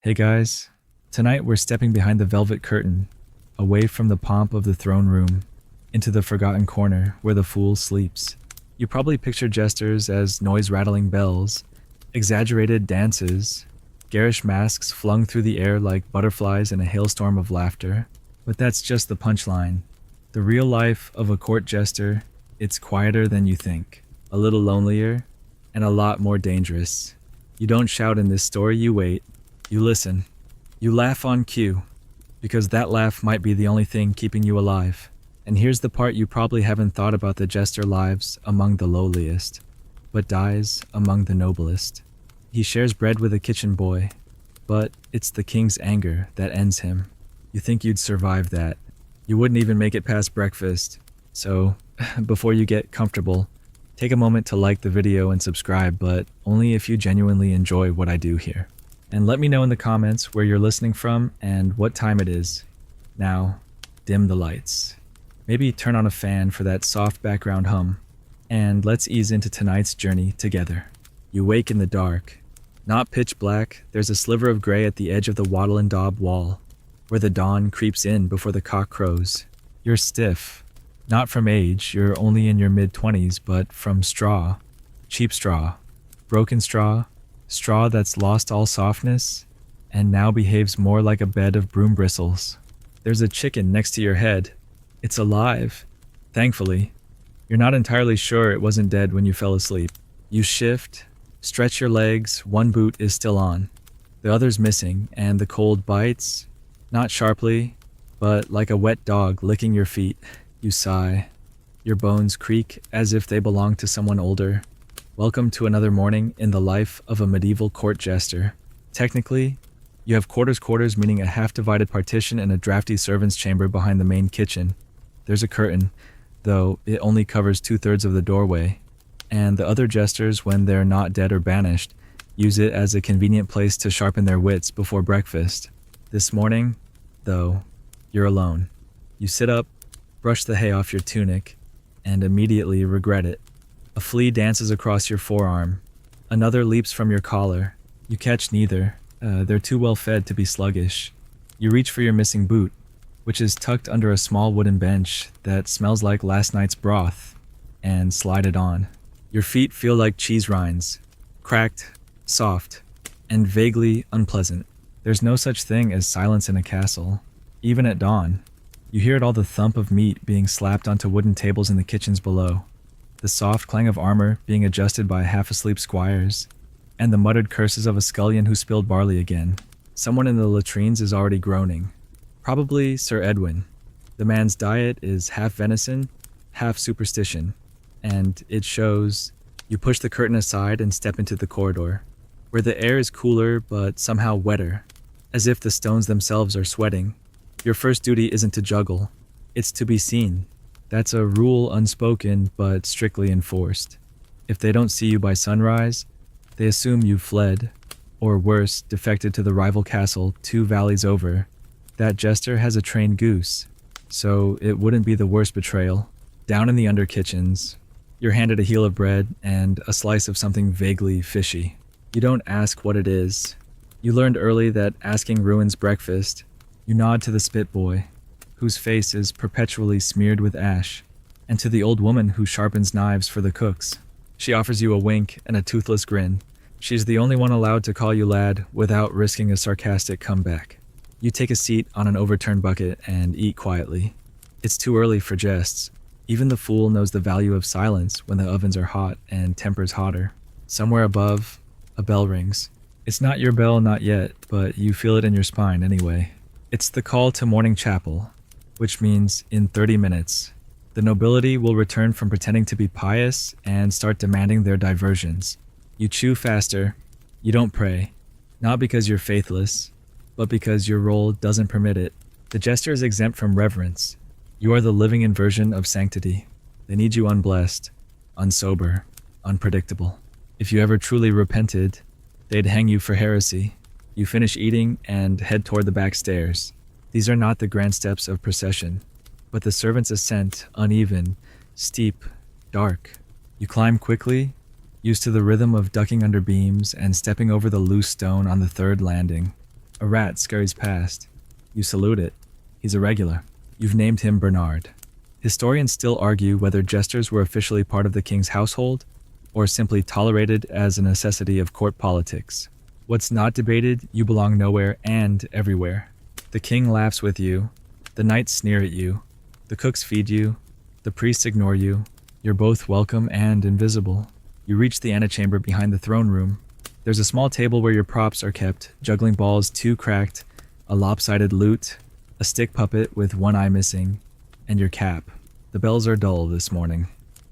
Hey guys, tonight we're stepping behind the velvet curtain, away from the pomp of the throne room, into the forgotten corner where the fool sleeps. You probably picture jesters as noise-rattling bells, exaggerated dances, garish masks flung through the air like butterflies in a hailstorm of laughter. But that's just the punchline. The real life of a court jester, it's quieter than you think, a little lonelier, and a lot more dangerous. You don't shout in this story, you wait. You listen. You laugh on cue, because that laugh might be the only thing keeping you alive. And here's the part you probably haven't thought about: the jester lives among the lowliest, but dies among the noblest. He shares bread with a kitchen boy, but it's the king's anger that ends him. You think you'd survive that. You wouldn't even make it past breakfast. So, before you get comfortable, take a moment to like the video and subscribe, but only if you genuinely enjoy what I do here. And let me know in the comments where you're listening from and what time it is. Now, dim the lights. Maybe turn on a fan for that soft background hum. And let's ease into tonight's journey together. You wake in the dark. Not pitch black, there's a sliver of gray at the edge of the wattle and daub wall, where the dawn creeps in before the cock crows. You're stiff. Not from age, you're only in your mid-20s, but from straw. Cheap straw. Broken straw. Straw that's lost all softness, and now behaves more like a bed of broom bristles. There's a chicken next to your head. It's alive. Thankfully. You're not entirely sure it wasn't dead when you fell asleep. You shift, stretch your legs, one boot is still on. The other's missing, and the cold bites, not sharply, but like a wet dog licking your feet. You sigh. Your bones creak as if they belong to someone older. Welcome to another morning in the life of a medieval court jester. Technically, you have quarters meaning a half-divided partition and a drafty servant's chamber behind the main kitchen. There's a curtain, though it only covers 2/3 of the doorway, and the other jesters, when they're not dead or banished, use it as a convenient place to sharpen their wits before breakfast. This morning, though, you're alone. You sit up, brush the hay off your tunic, and immediately regret it. A flea dances across your forearm. Another leaps from your collar. You catch neither. They're too well fed to be sluggish. You reach for your missing boot, which is tucked under a small wooden bench that smells like last night's broth, and slide it on. Your feet feel like cheese rinds, cracked, soft, and vaguely unpleasant. There's no such thing as silence in a castle, even at dawn. You hear it all: the thump of meat being slapped onto wooden tables in the kitchens below, the soft clang of armor being adjusted by half-asleep squires, and the muttered curses of a scullion who spilled barley again. Someone in the latrines is already groaning. Probably Sir Edwin. The man's diet is half venison, half superstition, and it shows. You push the curtain aside and step into the corridor, where the air is cooler but somehow wetter, as if the stones themselves are sweating. Your first duty isn't to juggle, it's to be seen. That's a rule unspoken but strictly enforced. If they don't see you by sunrise, they assume you've fled, or worse, defected to the rival castle 2 valleys over. That jester has a trained goose, so it wouldn't be the worst betrayal. Down in the under kitchens, you're handed a heel of bread and a slice of something vaguely fishy. You don't ask what it is. You learned early that asking ruins breakfast. You nod to the spit boy, whose face is perpetually smeared with ash, and to the old woman who sharpens knives for the cooks. She offers you a wink and a toothless grin. She's the only one allowed to call you lad without risking a sarcastic comeback. You take a seat on an overturned bucket and eat quietly. It's too early for jests. Even the fool knows the value of silence when the ovens are hot and tempers hotter. Somewhere above, a bell rings. It's not your bell, not yet, but you feel it in your spine anyway. It's the call to morning chapel, which means in 30 minutes, the nobility will return from pretending to be pious and start demanding their diversions. You chew faster. You don't pray, not because you're faithless, but because your role doesn't permit it. The jester is exempt from reverence. You are the living inversion of sanctity. They need you unblessed, unsober, unpredictable. If you ever truly repented, they'd hang you for heresy. You finish eating and head toward the back stairs. These are not the grand steps of procession, but the servant's ascent, uneven, steep, dark. You climb quickly, used to the rhythm of ducking under beams and stepping over the loose stone on the 3rd landing. A rat scurries past. You salute it. He's a regular. You've named him Bernard. Historians still argue whether jesters were officially part of the king's household or simply tolerated as a necessity of court politics. What's not debated, you belong nowhere and everywhere. The king laughs with you. The knights sneer at you. The cooks feed you. The priests ignore you. You're both welcome and invisible. You reach the antechamber behind the throne room. There's a small table where your props are kept, juggling balls 2 cracked, a lopsided lute, a stick puppet with one eye missing, and your cap. The bells are dull this morning.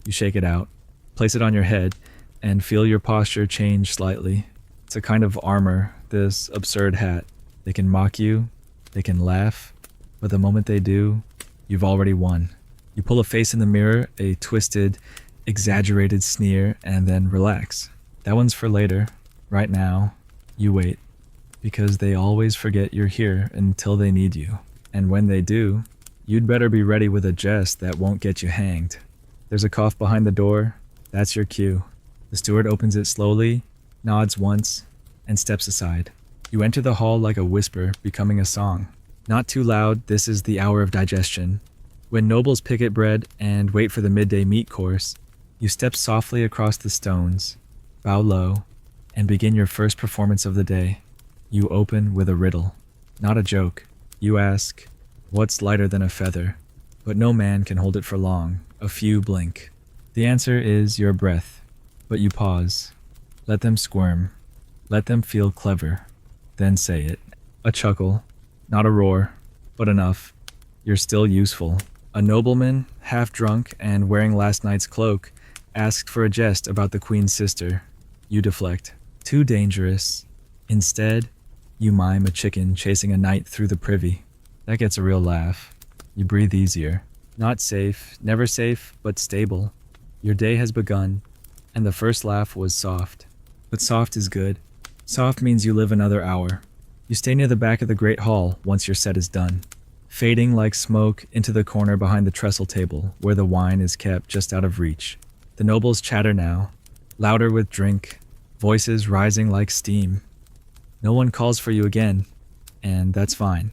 You shake it out, place it on your head, and feel your posture change slightly. It's a kind of armor, this absurd hat. They can mock you, they can laugh, but the moment they do, you've already won. You pull a face in the mirror, a twisted, exaggerated sneer, and then relax. That one's for later. Right now, you wait, because they always forget you're here until they need you. And when they do, you'd better be ready with a jest that won't get you hanged. There's a cough behind the door. That's your cue. The steward opens it slowly, nods once, and steps aside. You enter the hall like a whisper, becoming a song. Not too loud, this is the hour of digestion. When nobles picket bread and wait for the midday meat course, you step softly across the stones, bow low, and begin your first performance of the day. You open with a riddle, not a joke. You ask, what's lighter than a feather? But no man can hold it for long. A few blink. The answer is your breath, but you pause. Let them squirm. Let them feel clever. Then say it. A chuckle, not a roar, but enough. You're still useful. A nobleman, half drunk and wearing last night's cloak, asked for a jest about the queen's sister. You deflect. Too dangerous. Instead, you mime a chicken chasing a knight through the privy. That gets a real laugh. You breathe easier. Not safe, never safe, but stable. Your day has begun, and the first laugh was soft. But soft is good. Soft means you live another hour. You stay near the back of the great hall once your set is done, fading like smoke into the corner behind the trestle table where the wine is kept just out of reach. The nobles chatter now, louder with drink, voices rising like steam. No one calls for you again, and that's fine.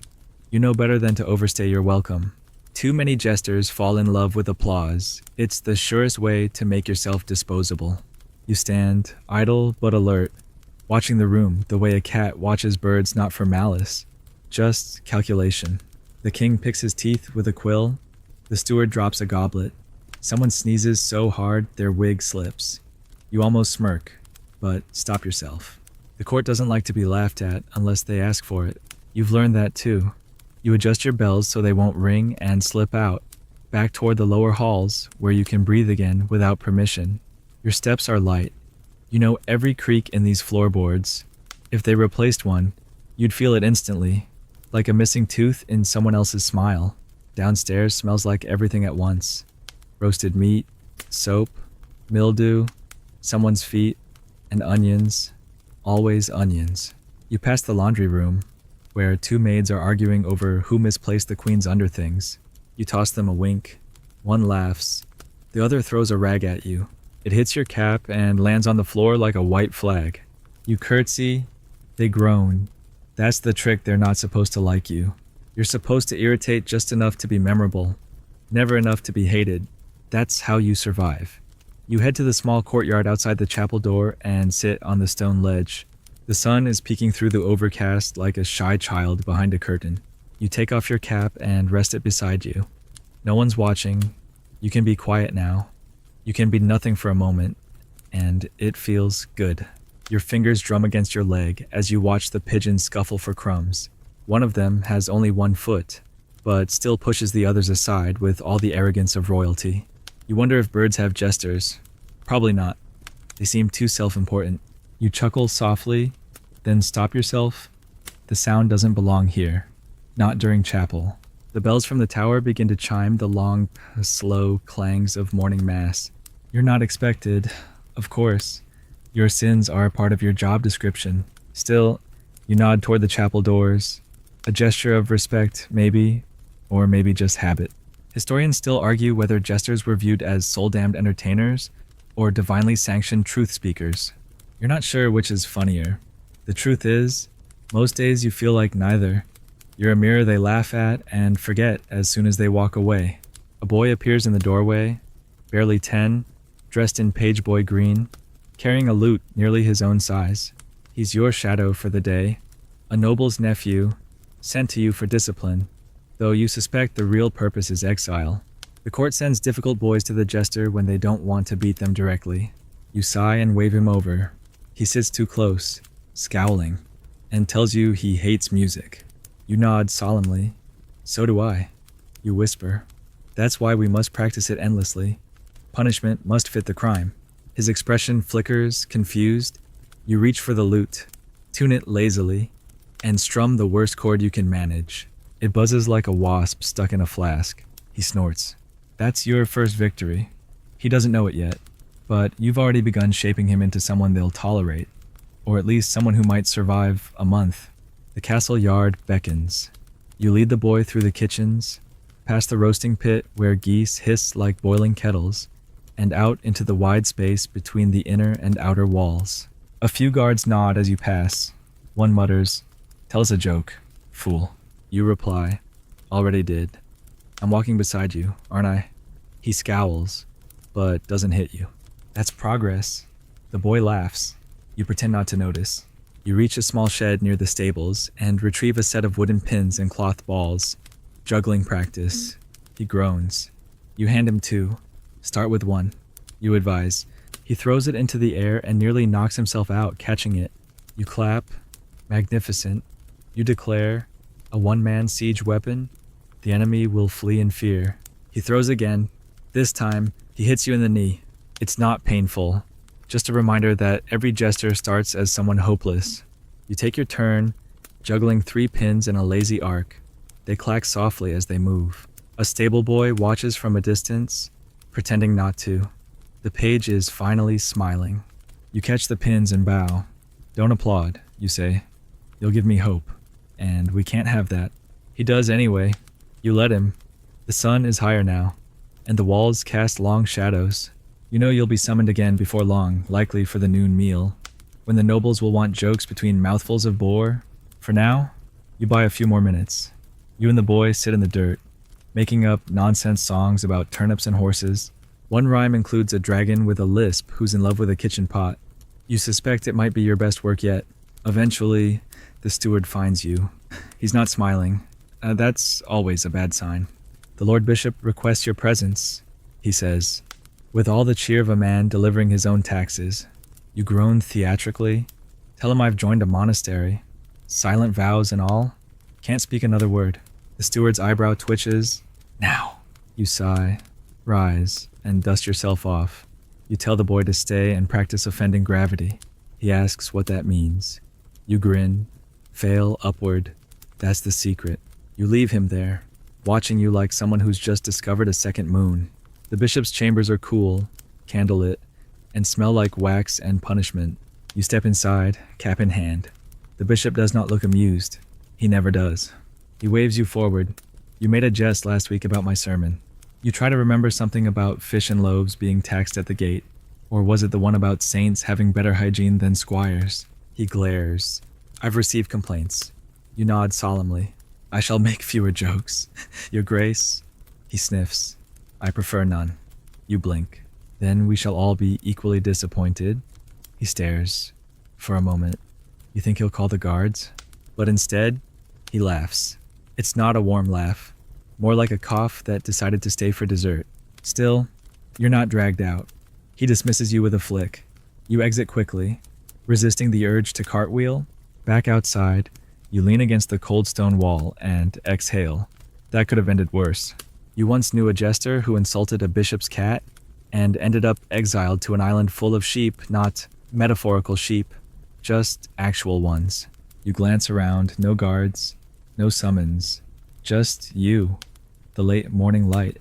You know better than to overstay your welcome. Too many jesters fall in love with applause. It's the surest way to make yourself disposable. You stand, idle but alert, watching the room the way a cat watches birds, not for malice, just calculation. The king picks his teeth with a quill. The steward drops a goblet. Someone sneezes so hard their wig slips. You almost smirk, but stop yourself. The court doesn't like to be laughed at unless they ask for it. You've learned that too. You adjust your bells so they won't ring and slip out, back toward the lower halls where you can breathe again without permission. Your steps are light. You know every creak in these floorboards. If they replaced one, you'd feel it instantly, like a missing tooth in someone else's smile. Downstairs smells like everything at once. Roasted meat, soap, mildew, someone's feet, and onions. Always onions. You pass the laundry room, where 2 maids are arguing over who misplaced the queen's underthings. You toss them a wink. One laughs. The other throws a rag at you. It hits your cap and lands on the floor like a white flag. You curtsy. They groan. That's the trick, they're not supposed to like you. You're supposed to irritate just enough to be memorable, never enough to be hated. That's how you survive. You head to the small courtyard outside the chapel door and sit on the stone ledge. The sun is peeking through the overcast like a shy child behind a curtain. You take off your cap and rest it beside you. No one's watching. You can be quiet now. You can be nothing for a moment, and it feels good. Your fingers drum against your leg as you watch the pigeons scuffle for crumbs. One of them has only 1 foot, but still pushes the others aside with all the arrogance of royalty. You wonder if birds have jesters. Probably not. They seem too self-important. You chuckle softly, then stop yourself. The sound doesn't belong here. Not during chapel. The bells from the tower begin to chime the long, slow clangs of morning mass. You're not expected, of course. Your sins are a part of your job description. Still, you nod toward the chapel doors. A gesture of respect, maybe, or maybe just habit. Historians still argue whether jesters were viewed as soul-damned entertainers or divinely sanctioned truth speakers. You're not sure which is funnier. The truth is, Most days you feel like neither. You're a mirror they laugh at and forget as soon as they walk away. A boy appears in the doorway, barely 10, dressed in page boy green, carrying a lute nearly his own size. He's your shadow for the day, a noble's nephew, sent to you for discipline, though you suspect the real purpose is exile. The court sends difficult boys to the jester when they don't want to beat them directly. You sigh and wave him over. He sits too close, scowling, and tells you he hates music. You nod solemnly. So do I. You whisper. That's why we must practice it endlessly. Punishment must fit the crime. His expression flickers, confused. You reach for the lute, tune it lazily, and strum the worst chord you can manage. It buzzes like a wasp stuck in a flask. He snorts. That's your first victory. He doesn't know it yet, but you've already begun shaping him into someone they'll tolerate, or at least someone who might survive a month. The castle yard beckons. You lead the boy through the kitchens, past the roasting pit where geese hiss like boiling kettles, and out into the wide space between the inner and outer walls. A few guards nod as you pass. One mutters, "Tell us a joke, fool." You reply, "Already did. I'm walking beside you, aren't I?" He scowls, but doesn't hit you. That's progress. The boy laughs. You pretend not to notice. You reach a small shed near the stables and retrieve a set of wooden pins and cloth balls. Juggling practice. He groans. You hand him two. Start with one. You advise. He throws it into the air and nearly knocks himself out, catching it. You clap. Magnificent. You declare, a one-man siege weapon? The enemy will flee in fear. He throws again. This time, he hits you in the knee. It's not painful. Just a reminder that every jester starts as someone hopeless. You take your turn, juggling 3 pins in a lazy arc. They clack softly as they move. A stable boy watches from a distance, pretending not to. The page is finally smiling. You catch the pins and bow. Don't applaud, you say. You'll give me hope. And we can't have that. He does anyway. You let him. The sun is higher now, and the walls cast long shadows. You know you'll be summoned again before long, likely for the noon meal, when the nobles will want jokes between mouthfuls of boar. For now, you buy a few more minutes. You and the boy sit in the dirt, making up nonsense songs about turnips and horses. One rhyme includes a dragon with a lisp who's in love with a kitchen pot. You suspect it might be your best work yet. Eventually, the steward finds you. He's not smiling. That's always a bad sign. The Lord Bishop requests your presence, he says, with all the cheer of a man delivering his own taxes. You groan theatrically. Tell him I've joined a monastery. Silent vows and all. Can't speak another word. The steward's eyebrow twitches. Now. You sigh, rise, and dust yourself off. You tell the boy to stay and practice offending gravity. He asks what that means. You grin, fail upward. That's the secret. You leave him there, watching you like someone who's just discovered a second moon. The bishop's chambers are cool, candlelit, and smell like wax and punishment. You step inside, cap in hand. The bishop does not look amused. He never does. He waves you forward. You made a jest last week about my sermon. You try to remember something about fish and loaves being taxed at the gate. Or was it the one about saints having better hygiene than squires? He glares. I've received complaints. You nod solemnly. I shall make fewer jokes. Your Grace. He sniffs. I prefer none. You blink. Then we shall all be equally disappointed. He stares. For a moment. You think he'll call the guards? But instead, he laughs. It's not a warm laugh. More like a cough that decided to stay for dessert. Still, you're not dragged out. He dismisses you with a flick. You exit quickly, resisting the urge to cartwheel. Back outside, you lean against the cold stone wall and exhale. That could have ended worse. You once knew a jester who insulted a bishop's cat and ended up exiled to an island full of sheep, not metaphorical sheep, just actual ones. You glance around, no guards, no summons, just you, the late morning light,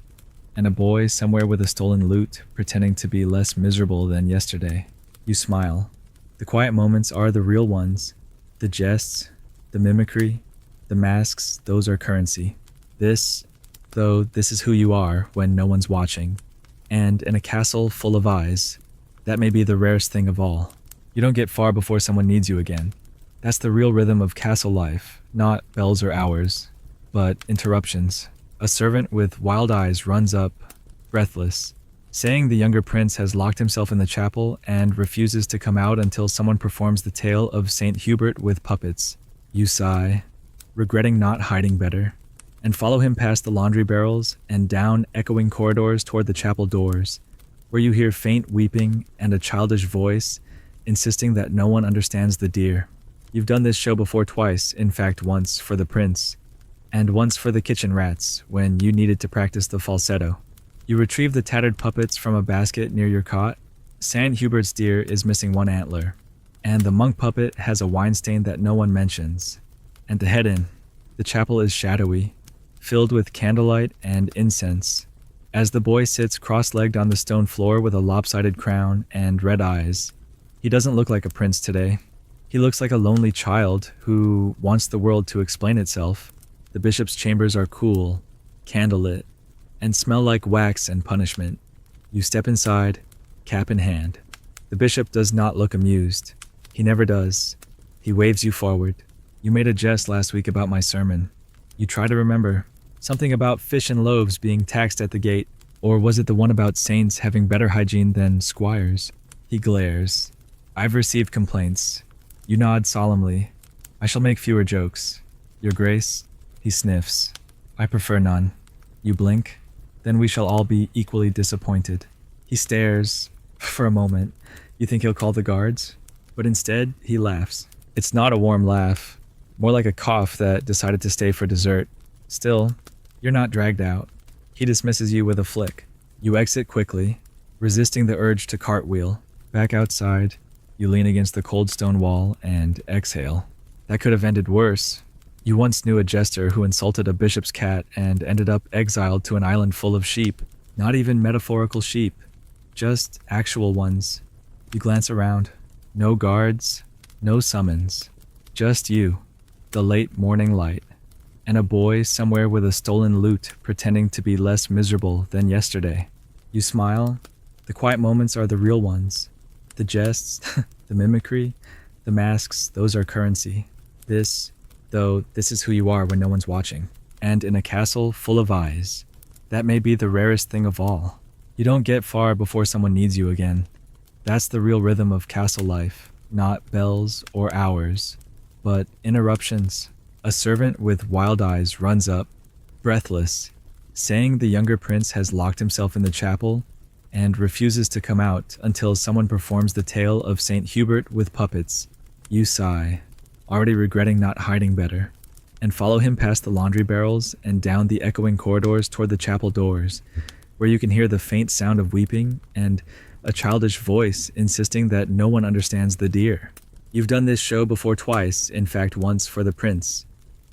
and a boy somewhere with a stolen lute pretending to be less miserable than yesterday. You smile. The quiet moments are the real ones. The jests, the mimicry, the masks, those are currency. This is who you are when no one's watching. And in a castle full of eyes, that may be the rarest thing of all. You don't get far before someone needs you again. That's the real rhythm of castle life, not bells or hours, but interruptions. A servant with wild eyes runs up, breathless, saying the younger prince has locked himself in the chapel and refuses to come out until someone performs the tale of Saint Hubert with puppets. You sigh, regretting not hiding better, and follow him past the laundry barrels and down echoing corridors toward the chapel doors, where you hear faint weeping and a childish voice insisting that no one understands the deer. You've done this show before twice, in fact once for the prince, and once for the kitchen rats when you needed to practice the falsetto. You retrieve the tattered puppets from a basket near your cot. Saint Hubert's deer is missing one antler, and the monk puppet has a wine stain that no one mentions. And to head in, the chapel is shadowy, filled with candlelight and incense, as the boy sits cross-legged on the stone floor with a lopsided crown and red eyes. He doesn't look like a prince today. He looks like a lonely child who wants the world to explain itself. The bishop's chambers are cool, candlelit, and smell like wax and punishment. You step inside, cap in hand. The bishop does not look amused. He never does. He waves you forward. You made a jest last week about my sermon. You try to remember. Something about fish and loaves being taxed at the gate. Or was it the one about saints having better hygiene than squires? He glares. I've received complaints. You nod solemnly. I shall make fewer jokes. Your Grace? He sniffs. I prefer none. You blink. Then we shall all be equally disappointed. He stares. For a moment, you think he'll call the guards, but instead, he laughs. It's not a warm laugh, more like a cough that decided to stay for dessert. Still, you're not dragged out. He dismisses you with a flick. You exit quickly, resisting the urge to cartwheel. Back outside, you lean against the cold stone wall and exhale. That could have ended worse. You once knew a jester who insulted a bishop's cat and ended up exiled to an island full of sheep. Not even metaphorical sheep, just actual ones. You glance around. No guards, no summons. Just you, the late morning light, and a boy somewhere with a stolen lute pretending to be less miserable than yesterday. You smile. The quiet moments are the real ones. The jests, the mimicry, the masks, those are currency. This is who you are when no one's watching. And in a castle full of eyes, that may be the rarest thing of all. You don't get far before someone needs you again. That's the real rhythm of castle life, not bells or hours, but interruptions. A servant with wild eyes runs up, breathless, saying the younger prince has locked himself in the chapel and refuses to come out until someone performs the tale of Saint Hubert with puppets. You sigh, already regretting not hiding better, and follow him past the laundry barrels and down the echoing corridors toward the chapel doors, where you can hear the faint sound of weeping and a childish voice insisting that no one understands the deer. You've done this show before twice, in fact once for the prince,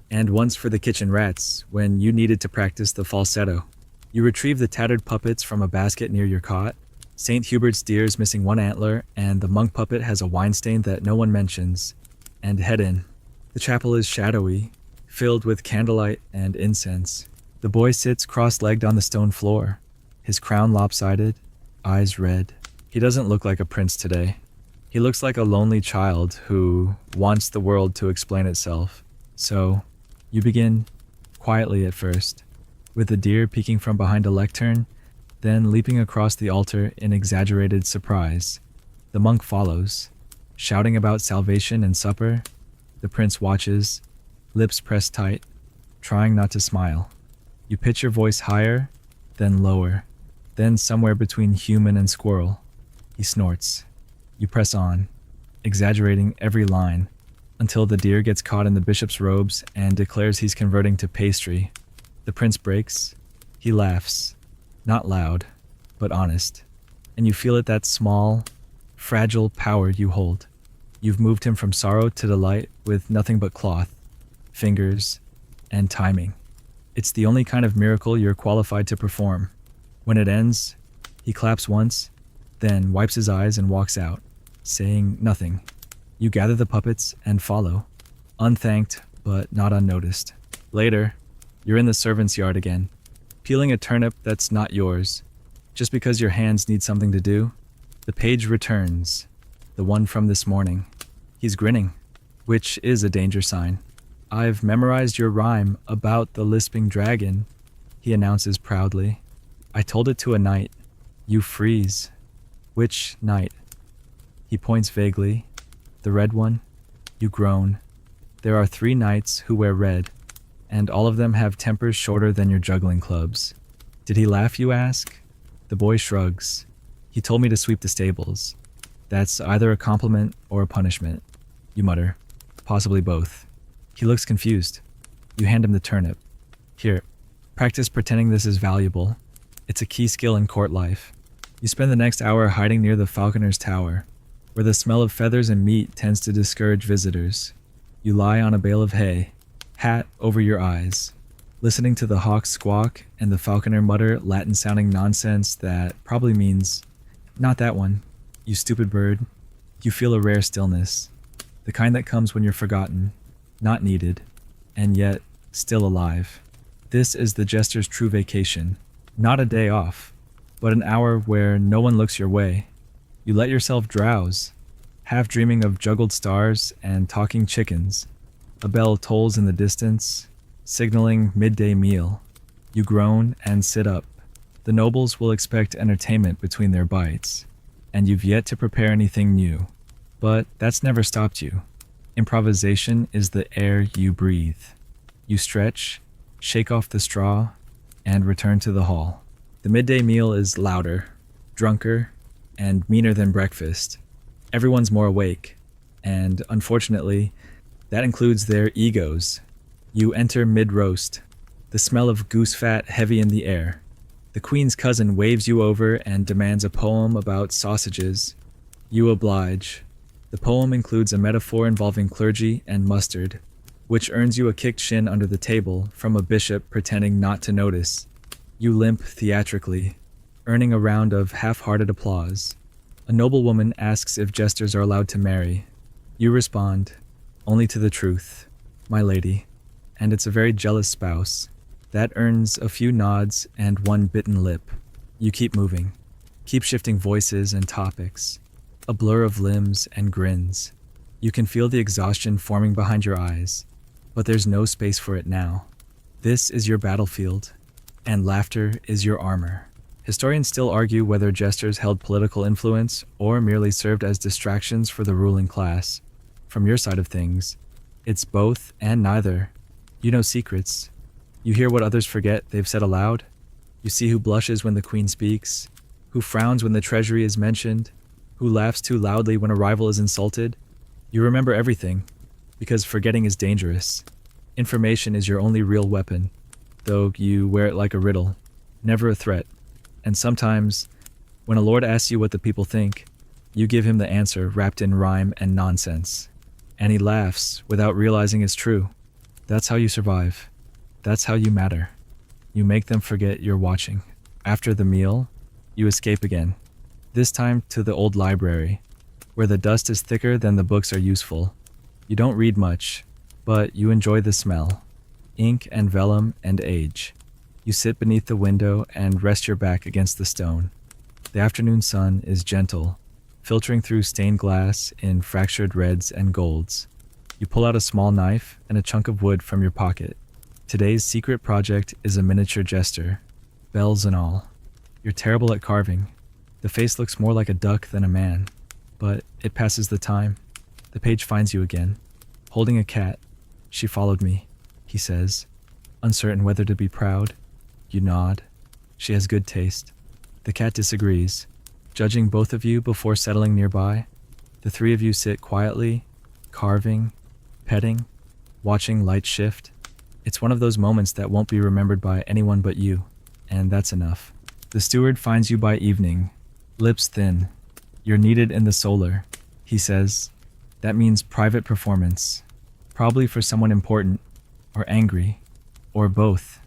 and once for the kitchen rats when you needed to practice the falsetto. You retrieve the tattered puppets from a basket near your cot. Saint Hubert's deer is missing one antler, and the monk puppet has a wine stain that no one mentions. And head in. The chapel is shadowy, filled with candlelight and incense. The boy sits cross-legged on the stone floor, his crown lopsided, eyes red. He doesn't look like a prince today. He looks like a lonely child who wants the world to explain itself. So, you begin quietly at first, with the deer peeking from behind a lectern, then leaping across the altar in exaggerated surprise. The monk follows, shouting about salvation and supper. The prince watches, lips pressed tight, trying not to smile. You pitch your voice higher, then lower, then somewhere between human and squirrel. He snorts. You press on, exaggerating every line, until the deer gets caught in the bishop's robes and declares he's converting to pastry. The prince breaks. He laughs, not loud, but honest. And you feel it, that small, fragile power you hold. You've moved him from sorrow to delight with nothing but cloth, fingers, and timing. It's the only kind of miracle you're qualified to perform. When it ends, he claps once, then wipes his eyes and walks out, saying nothing. You gather the puppets and follow, unthanked but not unnoticed. Later, you're in the servants' yard again, peeling a turnip that's not yours. Just because your hands need something to do, the page returns, the one from this morning. He's grinning. which is a danger sign. I've memorized your rhyme about the lisping dragon, he announces proudly. I told it to a knight. You freeze. Which knight? He points vaguely. The red one? You groan. There are 3 knights who wear red, and all of them have tempers shorter than your juggling clubs. Did he laugh, you ask? The boy shrugs. He told me to sweep the stables. That's either a compliment or a punishment, you mutter. Possibly both. He looks confused. You hand him the turnip. Here, practice pretending this is valuable. It's a key skill in court life. You spend the next hour hiding near the falconer's tower, where the smell of feathers and meat tends to discourage visitors. You lie on a bale of hay, hat over your eyes, listening to the hawks squawk and the falconer mutter Latin-sounding nonsense that probably means, "Not that one, you stupid bird." You feel a rare stillness, the kind that comes when you're forgotten, not needed, and yet still alive. This is the jester's true vacation, not a day off, but an hour where no one looks your way. You let yourself drowse, half dreaming of juggled stars and talking chickens. A bell tolls in the distance, signaling midday meal. You groan and sit up. The nobles will expect entertainment between their bites, and you've yet to prepare anything new. But that's never stopped you. Improvisation is the air you breathe. You stretch, shake off the straw, and return to the hall. The midday meal is louder, drunker, and meaner than breakfast. Everyone's more awake, and unfortunately, that includes their egos. You enter mid-roast, the smell of goose fat heavy in the air. The queen's cousin waves you over and demands a poem about sausages. You oblige. The poem includes a metaphor involving clergy and mustard, which earns you a kicked shin under the table from a bishop pretending not to notice. You limp theatrically, earning a round of half-hearted applause. A noblewoman asks if jesters are allowed to marry. You respond, "Only to the truth, my lady," and it's a very jealous spouse. That earns a few nods and one bitten lip. You keep moving, keep shifting voices and topics, a blur of limbs and grins. You can feel the exhaustion forming behind your eyes, but there's no space for it now. This is your battlefield, and laughter is your armor. Historians still argue whether jesters held political influence or merely served as distractions for the ruling class. From your side of things, it's both and neither. You know secrets. You hear what others forget they've said aloud. You see who blushes when the queen speaks, who frowns when the treasury is mentioned, who laughs too loudly when a rival is insulted. You remember everything, because forgetting is dangerous. Information is your only real weapon, though you wear it like a riddle, never a threat. And sometimes, when a lord asks you what the people think, you give him the answer wrapped in rhyme and nonsense. And he laughs without realizing it's true. That's how you survive. That's how you matter. You make them forget you're watching. After the meal, you escape again. This time to the old library, where the dust is thicker than the books are useful. You don't read much, but you enjoy the smell. Ink and vellum and age. You sit beneath the window and rest your back against the stone. The afternoon sun is gentle, filtering through stained glass in fractured reds and golds. You pull out a small knife and a chunk of wood from your pocket. Today's secret project is a miniature jester, bells and all. You're terrible at carving. The face looks more like a duck than a man, but it passes the time. The page finds you again, holding a cat. "She followed me," he says, uncertain whether to be proud. You nod. She has good taste. The cat disagrees, judging both of you before settling nearby. The 3 of you sit quietly, carving, petting, watching light shift. It's one of those moments that won't be remembered by anyone but you, and that's enough. The steward finds you by evening, lips thin. "You're needed in the solar," he says. That means private performance, probably for someone important, or angry, or both.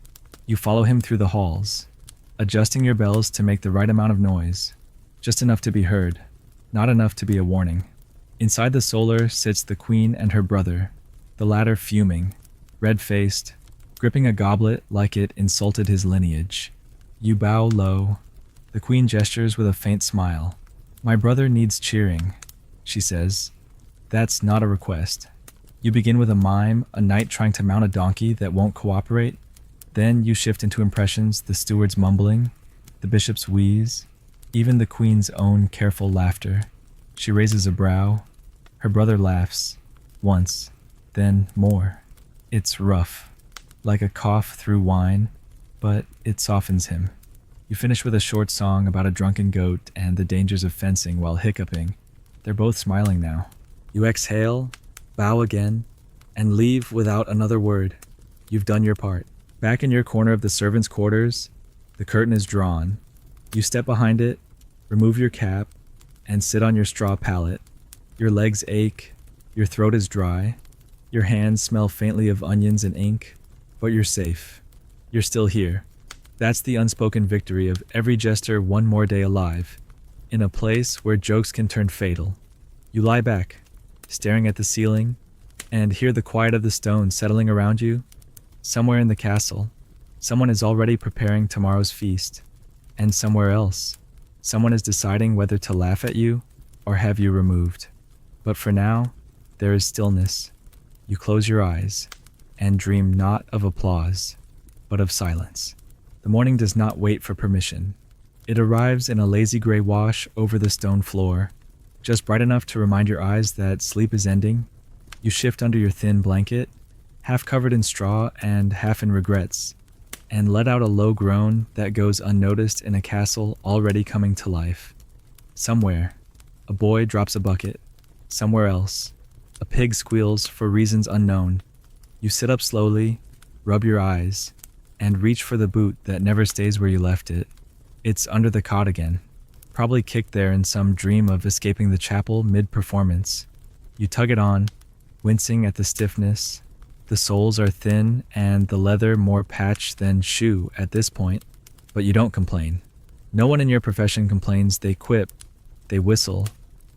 You follow him through the halls, adjusting your bells to make the right amount of noise, just enough to be heard, not enough to be a warning. Inside the solar sits the queen and her brother, the latter fuming, red-faced, gripping a goblet like it insulted his lineage. You bow low. The queen gestures with a faint smile. "My brother needs cheering," she says. "That's not a request. You begin with a mime, a knight trying to mount a donkey that won't cooperate. Then you shift into impressions, the steward's mumbling, the bishop's wheeze, even the queen's own careful laughter. She raises a brow. Her brother laughs. Once. Then more. It's rough. Like a cough through wine, but it softens him. You finish with a short song about a drunken goat and the dangers of fencing while hiccuping. They're both smiling now. You exhale, bow again, and leave without another word. You've done your part. Back in your corner of the servants' quarters, the curtain is drawn. You step behind it, remove your cap, and sit on your straw pallet. Your legs ache, your throat is dry, your hands smell faintly of onions and ink, but you're safe. You're still here. That's the unspoken victory of every jester one more day alive, in a place where jokes can turn fatal. You lie back, staring at the ceiling, and hear the quiet of the stones settling around you. Somewhere in the castle, someone is already preparing tomorrow's feast, and somewhere else, someone is deciding whether to laugh at you or have you removed. But for now, there is stillness. You close your eyes and dream not of applause, but of silence. The morning does not wait for permission. It arrives in a lazy gray wash over the stone floor, just bright enough to remind your eyes that sleep is ending. You shift under your thin blanket, half covered in straw and half in regrets, and let out a low groan that goes unnoticed in a castle already coming to life. Somewhere, a boy drops a bucket. Somewhere else, a pig squeals for reasons unknown. You sit up slowly, rub your eyes, and reach for the boot that never stays where you left it. It's under the cot again, probably kicked there in some dream of escaping the chapel mid-performance. You tug it on, wincing at the stiffness. The soles are thin and the leather more patch than shoe at this point, but you don't complain. No one in your profession complains. They quip, they whistle,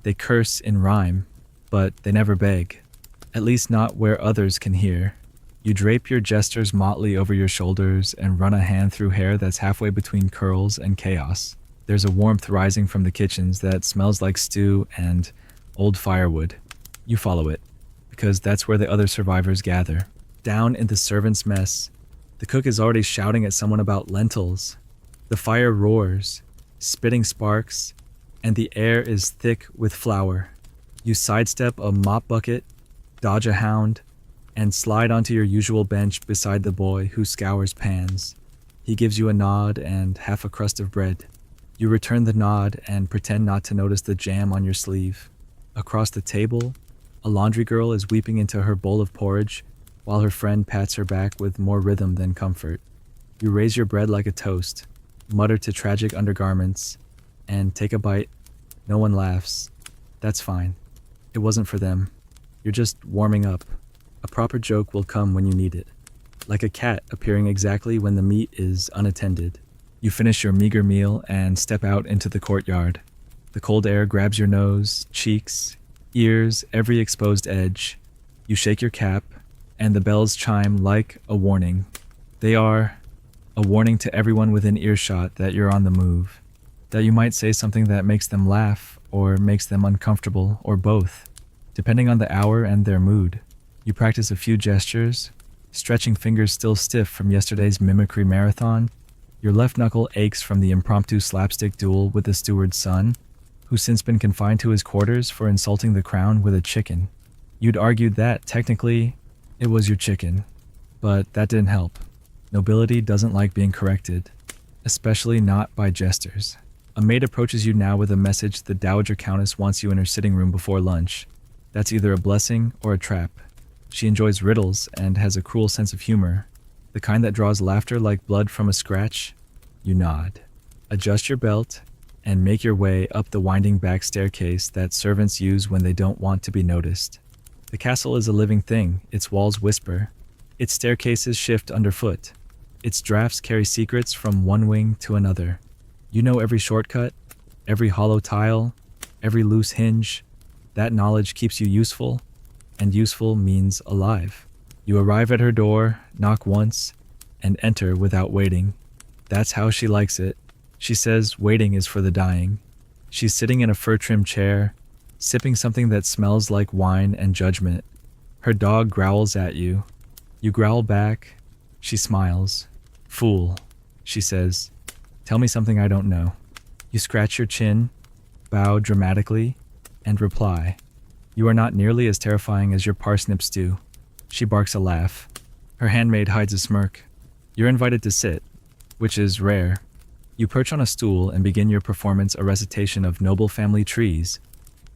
they curse in rhyme, but they never beg, at least not where others can hear. You drape your jester's motley over your shoulders and run a hand through hair that's halfway between curls and chaos. There's a warmth rising from the kitchens that smells like stew and old firewood. You follow it, because that's where the other survivors gather. Down in the servants' mess, the cook is already shouting at someone about lentils. The fire roars, spitting sparks, and the air is thick with flour. You sidestep a mop bucket, dodge a hound, and slide onto your usual bench beside the boy who scours pans. He gives you a nod and half a crust of bread. You return the nod and pretend not to notice the jam on your sleeve. Across the table, a laundry girl is weeping into her bowl of porridge while her friend pats her back with more rhythm than comfort. You raise your bread like a toast, mutter to tragic undergarments, and take a bite. No one laughs. That's fine. It wasn't for them. You're just warming up. A proper joke will come when you need it, like a cat appearing exactly when the meat is unattended. You finish your meager meal and step out into the courtyard. The cold air grabs your nose, cheeks, ears, every exposed edge. You shake your cap, and the bells chime like a warning. They are a warning to everyone within earshot that you're on the move, that you might say something that makes them laugh or makes them uncomfortable, or both, depending on the hour and their mood. You practice a few gestures, stretching fingers still stiff from yesterday's mimicry marathon. Your left knuckle aches from the impromptu slapstick duel with the steward's son, who's since been confined to his quarters for insulting the crown with a chicken. You'd argued that, technically, it was your chicken, but that didn't help. Nobility doesn't like being corrected, especially not by jesters. A maid approaches you now with a message the Dowager Countess wants you in her sitting room before lunch. That's either a blessing or a trap. She enjoys riddles and has a cruel sense of humor, the kind that draws laughter like blood from a scratch. You nod, adjust your belt, and make your way up the winding back staircase that servants use when they don't want to be noticed. The castle is a living thing. Its walls whisper. Its staircases shift underfoot. Its drafts carry secrets from one wing to another. You know every shortcut, every hollow tile, every loose hinge. That knowledge keeps you useful, and useful means alive. You arrive at her door, knock once, and enter without waiting. That's how she likes it. She says waiting is for the dying. She's sitting in a fur-trimmed chair, sipping something that smells like wine and judgment. Her dog growls at you. You growl back. She smiles. Fool, she says. Tell me something I don't know. You scratch your chin, bow dramatically, and reply. You are not nearly as terrifying as your parsnip stew. She barks a laugh. Her handmaid hides a smirk. You're invited to sit, which is rare. You perch on a stool and begin your performance, a recitation of noble family trees,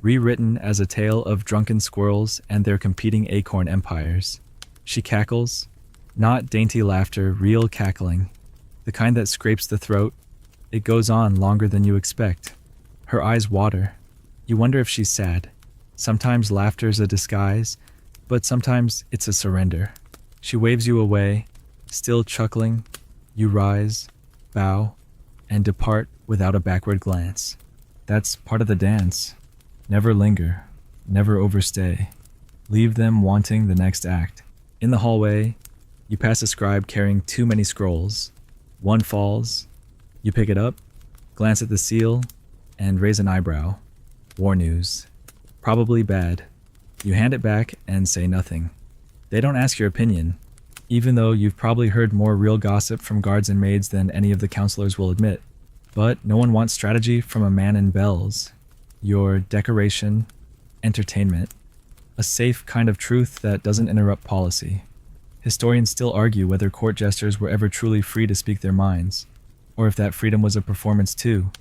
rewritten as a tale of drunken squirrels and their competing acorn empires. She cackles, not dainty laughter, real cackling, the kind that scrapes the throat. It goes on longer than you expect. Her eyes water. You wonder if she's sad. Sometimes laughter's a disguise, but sometimes it's a surrender. She waves you away, still chuckling. You rise, bow, and depart without a backward glance. That's part of the dance. Never linger, never overstay. Leave them wanting the next act. In the hallway, you pass a scribe carrying too many scrolls. One falls. You pick it up, glance at the seal, and raise an eyebrow. War news. Probably bad. You hand it back and say nothing. They don't ask your opinion, even though you've probably heard more real gossip from guards and maids than any of the counselors will admit. But no one wants strategy from a man in bells. Your decoration, entertainment, a safe kind of truth that doesn't interrupt policy. Historians still argue whether court jesters were ever truly free to speak their minds, or if that freedom was a performance too.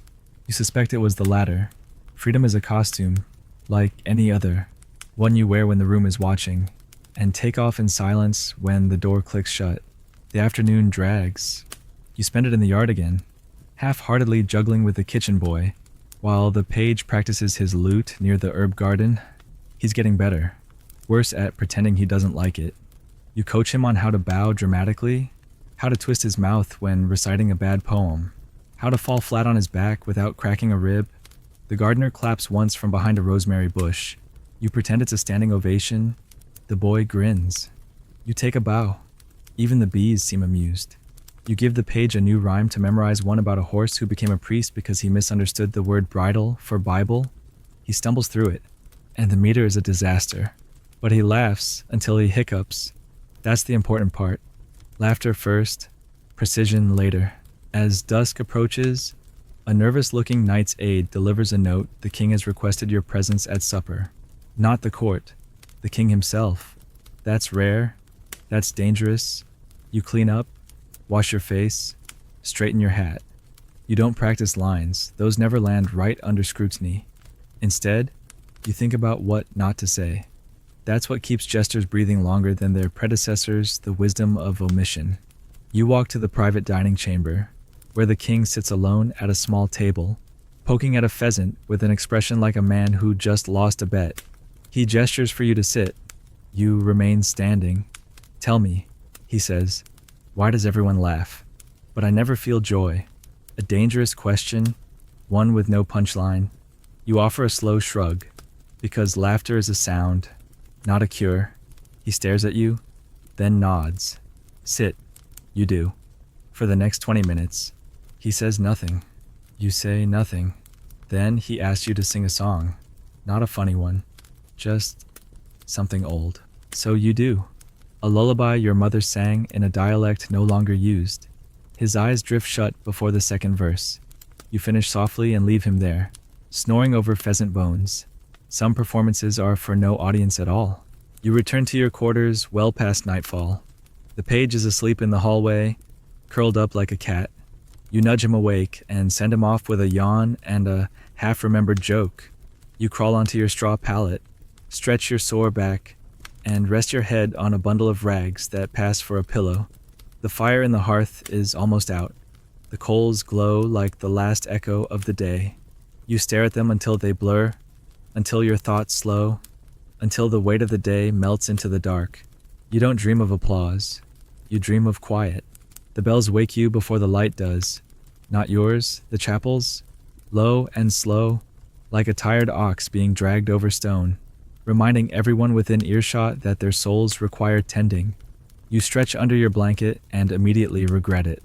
You suspect it was the latter. Freedom is a costume, like any other, one you wear when the room is watching, and take off in silence when the door clicks shut. The afternoon drags. You spend it in the yard again, half-heartedly juggling with the kitchen boy, while the page practices his lute near the herb garden. He's getting better, worse at pretending he doesn't like it. You coach him on how to bow dramatically, how to twist his mouth when reciting a bad poem, how to fall flat on his back without cracking a rib. The gardener claps once from behind a rosemary bush. You pretend it's a standing ovation. The boy grins. You take a bow. Even the bees seem amused. You give the page a new rhyme to memorize, one about a horse who became a priest because he misunderstood the word bridle for Bible. He stumbles through it, and the meter is a disaster. But he laughs until he hiccups. That's the important part. Laughter first, precision later. As dusk approaches, a nervous-looking knight's aide delivers a note. The king has requested your presence at supper. Not the court, the king himself. That's rare. That's dangerous. You clean up, wash your face, straighten your hat. You don't practice lines. Those never land right under scrutiny. Instead, you think about what not to say. That's what keeps jesters breathing longer than their predecessors, the wisdom of omission. You walk to the private dining chamber, where the king sits alone at a small table, poking at a pheasant with an expression like a man who just lost a bet. He gestures for you to sit. You remain standing. Tell me, he says, why does everyone laugh? But I never feel joy. A dangerous question, one with no punchline. You offer a slow shrug, because laughter is a sound, not a cure. He stares at you, then nods. Sit. You do. For the next 20 minutes, he says nothing. You say nothing. Then he asks you to sing a song. Not a funny one, just something old. So you do. A lullaby your mother sang in a dialect no longer used. His eyes drift shut before the second verse. You finish softly and leave him there, snoring over pheasant bones. Some performances are for no audience at all. You return to your quarters well past nightfall. The page is asleep in the hallway, curled up like a cat. You nudge him awake and send him off with a yawn and a half-remembered joke. You crawl onto your straw pallet, stretch your sore back, and rest your head on a bundle of rags that pass for a pillow. The fire in the hearth is almost out. The coals glow like the last echo of the day. You stare at them until they blur, until your thoughts slow, until the weight of the day melts into the dark. You don't dream of applause. You dream of quiet. The bells wake you before the light does. Not yours, the chapel's, low and slow, like a tired ox being dragged over stone, reminding everyone within earshot that their souls require tending. You stretch under your blanket and immediately regret it.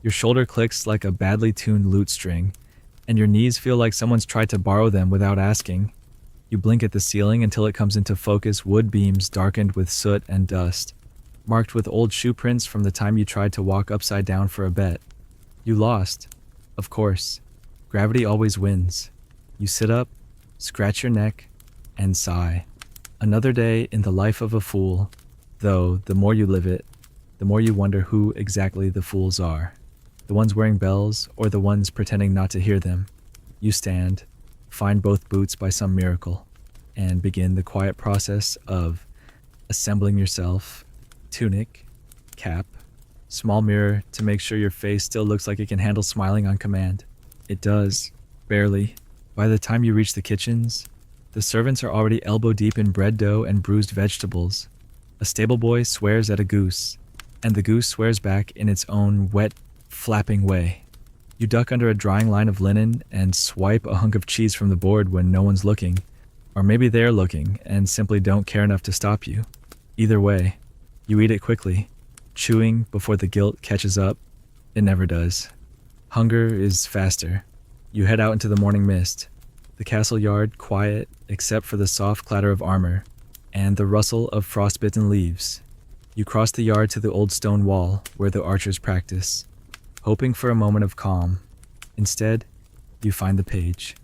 Your shoulder clicks like a badly tuned lute string, and your knees feel like someone's tried to borrow them without asking. You blink at the ceiling until it comes into focus, wood beams darkened with soot and dust, marked with old shoe prints from the time you tried to walk upside down for a bet. You lost. Of course. Gravity always wins. You sit up, scratch your neck, and sigh. Another day in the life of a fool, though the more you live it, the more you wonder who exactly the fools are. The ones wearing bells or the ones pretending not to hear them. You stand, find both boots by some miracle, and begin the quiet process of assembling yourself, tunic, cap, small mirror to make sure your face still looks like it can handle smiling on command. It does, barely. By the time you reach the kitchens, the servants are already elbow deep in bread dough and bruised vegetables. A stable boy swears at a goose, and the goose swears back in its own wet, flapping way. You duck under a drying line of linen and swipe a hunk of cheese from the board when no one's looking, or maybe they're looking and simply don't care enough to stop you. Either way, you eat it quickly, chewing before the guilt catches up. It never does. Hunger is faster. You head out into the morning mist, the castle yard quiet except for the soft clatter of armor and the rustle of frostbitten leaves. You cross the yard to the old stone wall where the archers practice, hoping for a moment of calm. Instead, you find the page.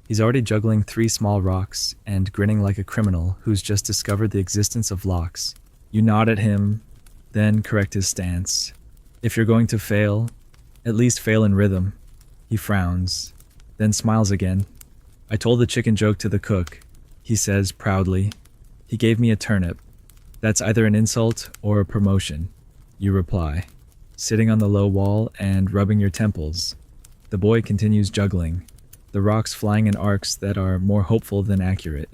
He's already juggling 3 small rocks and grinning like a criminal who's just discovered the existence of locks. You nod at him, then correct his stance. If you're going to fail, at least fail in rhythm. He frowns, then smiles again. I told the chicken joke to the cook, he says proudly. He gave me a turnip. That's either an insult or a promotion, you reply, sitting on the low wall and rubbing your temples. The boy continues juggling, the rocks flying in arcs that are more hopeful than accurate.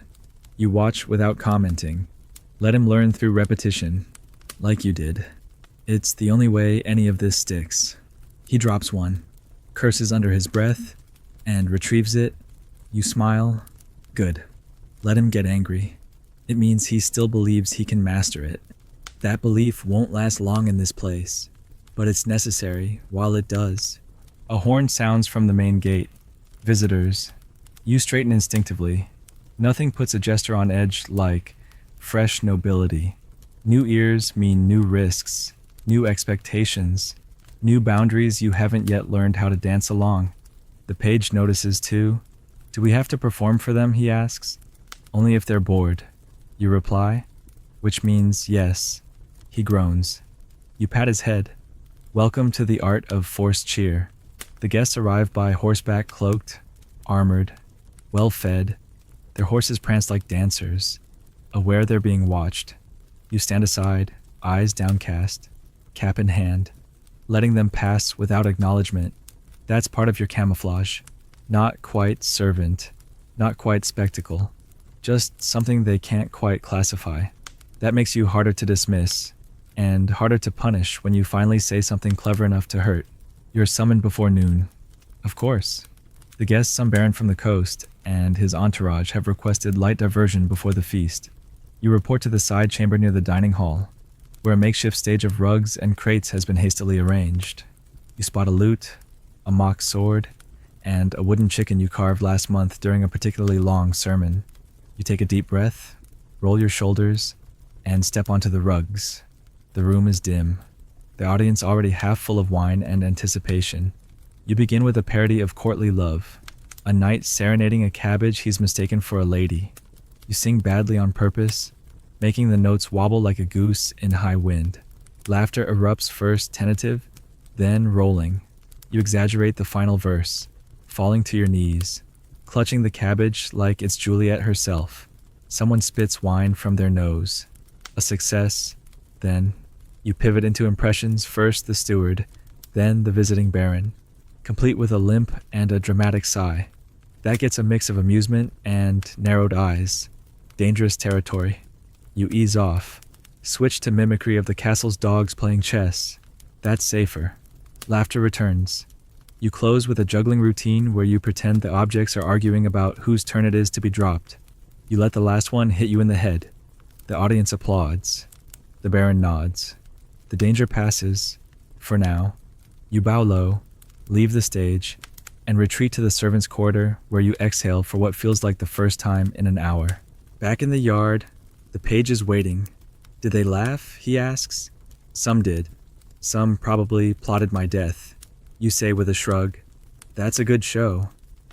You watch without commenting. Let him learn through repetition, like you did. It's the only way any of this sticks. He drops one, curses under his breath, and retrieves it. You smile. Good. Let him get angry. It means he still believes he can master it. That belief won't last long in this place, but it's necessary while it does. A horn sounds from the main gate. Visitors. You straighten instinctively. Nothing puts a jester on edge like fresh nobility. New ears mean new risks, new expectations, new boundaries you haven't yet learned how to dance along. The page notices too. Do we have to perform for them, he asks. Only if they're bored. You reply, which means yes. He groans. You pat his head. Welcome to the art of forced cheer. The guests arrive by horseback, cloaked, armored, well-fed. Their horses prance like dancers, aware they're being watched. You stand aside, eyes downcast, cap in hand, letting them pass without acknowledgement. That's part of your camouflage. Not quite servant, not quite spectacle, just something they can't quite classify. That makes you harder to dismiss, and harder to punish when you finally say something clever enough to hurt. You're summoned before noon. Of course. The guests, some baron from the coast, and his entourage have requested light diversion before the feast. You report to the side chamber near the dining hall, where a makeshift stage of rugs and crates has been hastily arranged. You spot a lute, a mock sword, and a wooden chicken you carved last month during a particularly long sermon. You take a deep breath, roll your shoulders, and step onto the rugs. The room is dim, the audience already half full of wine and anticipation. You begin with a parody of courtly love, a knight serenading a cabbage he's mistaken for a lady. You sing badly on purpose, making the notes wobble like a goose in high wind. Laughter erupts first tentative, then rolling. You exaggerate the final verse, falling to your knees, clutching the cabbage like it's Juliet herself. Someone spits wine from their nose. A success. Then you pivot into impressions, first the steward, then the visiting baron, complete with a limp and a dramatic sigh. That gets a mix of amusement and narrowed eyes. Dangerous territory. You ease off, switch to mimicry of the castle's dogs playing chess. That's safer. Laughter returns. You close with a juggling routine where you pretend the objects are arguing about whose turn it is to be dropped. You let the last one hit you in the head. The audience applauds. The baron nods. The danger passes, for now. You bow low, leave the stage, and retreat to the servants' quarter where you exhale for what feels like the first time in an hour. Back in the yard, the page is waiting. Did they laugh? He asks. Some did. Some probably plotted my death. You say with a shrug, that's a good show.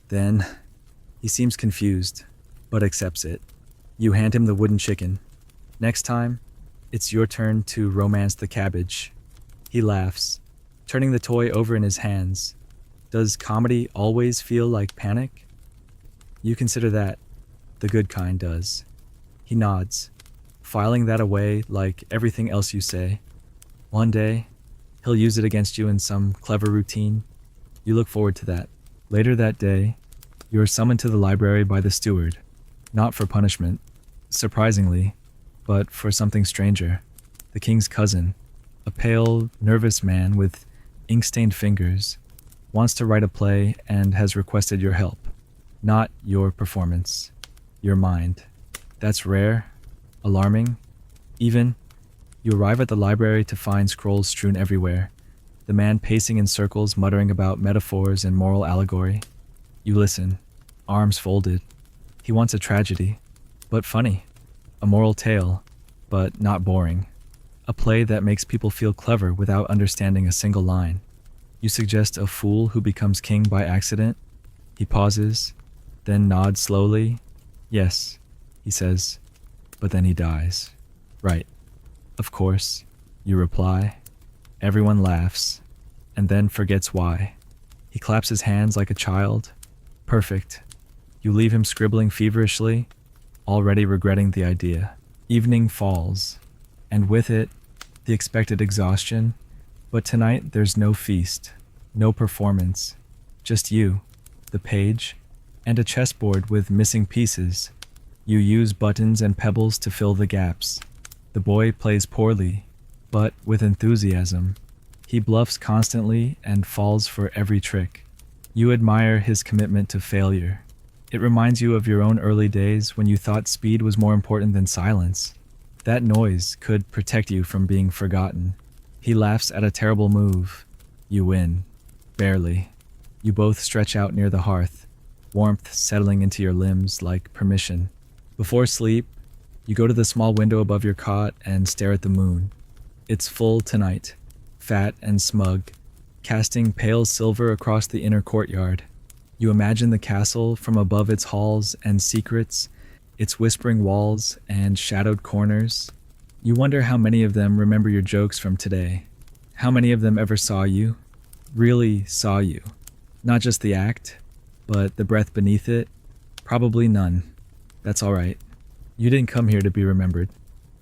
Then, he seems confused, but accepts it. You hand him the wooden chicken. Next time, it's your turn to romance the cabbage. He laughs, turning the toy over in his hands. Does comedy always feel like panic? You consider that. The good kind does. He nods, filing that away like everything else you say. One day, he'll use it against you in some clever routine. You look forward to that. Later that day, you are summoned to the library by the steward, not for punishment, surprisingly, but for something stranger. The king's cousin, a pale, nervous man with ink-stained fingers, wants to write a play and has requested your help. Not your performance, your mind. That's rare, alarming, even. You arrive at the library to find scrolls strewn everywhere, the man pacing in circles muttering about metaphors and moral allegory. You listen, arms folded. He wants a tragedy, but funny. A moral tale, but not boring. A play that makes people feel clever without understanding a single line. You suggest a fool who becomes king by accident. He pauses, then nods slowly. Yes, he says, but then he dies. Right. Of course, you reply. Everyone laughs, and then forgets why. He claps his hands like a child. Perfect. You leave him scribbling feverishly, already regretting the idea. Evening falls, and with it, the expected exhaustion. But tonight there's no feast, no performance. Just you, the page, and a chessboard with missing pieces. You use buttons and pebbles to fill the gaps. The boy plays poorly, but with enthusiasm. He bluffs constantly and falls for every trick. You admire his commitment to failure. It reminds you of your own early days when you thought speed was more important than silence. That noise could protect you from being forgotten. He laughs at a terrible move. You win. Barely. You both stretch out near the hearth, warmth settling into your limbs like permission. Before sleep, you go to the small window above your cot and stare at the moon. It's full tonight, fat and smug, casting pale silver across the inner courtyard. You imagine the castle from above its halls and secrets, its whispering walls and shadowed corners. You wonder how many of them remember your jokes from today. How many of them ever saw you? Really saw you. Not just the act, but the breath beneath it. Probably none. That's all right. You didn't come here to be remembered.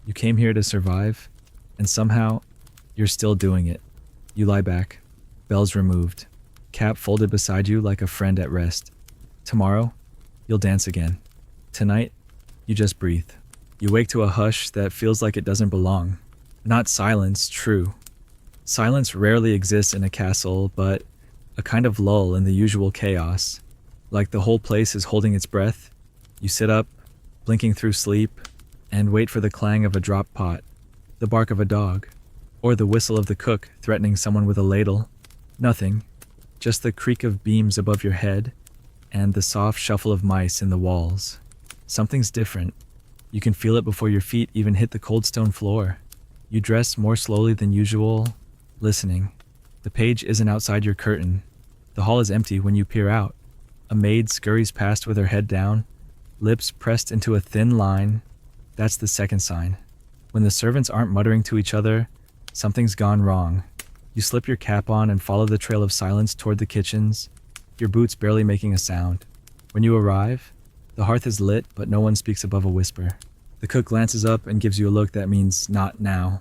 You came here to survive, and somehow, you're still doing it. You lie back, bells removed, cap folded beside you like a friend at rest. Tomorrow, you'll dance again. Tonight, you just breathe. You wake to a hush that feels like it doesn't belong. Not silence, true. Silence rarely exists in a castle, but a kind of lull in the usual chaos. Like the whole place is holding its breath. You sit up, blinking through sleep, and wait for the clang of a dropped pot, the bark of a dog, or the whistle of the cook threatening someone with a ladle. Nothing, just the creak of beams above your head and the soft shuffle of mice in the walls. Something's different. You can feel it before your feet even hit the cold stone floor. You dress more slowly than usual, listening. The page isn't outside your curtain. The hall is empty when you peer out. A maid scurries past with her head down, lips pressed into a thin line. That's the second sign. When the servants aren't muttering to each other, something's gone wrong. You slip your cap on and follow the trail of silence toward the kitchens, your boots barely making a sound. When you arrive, the hearth is lit, but no one speaks above a whisper. The cook glances up and gives you a look that means not now.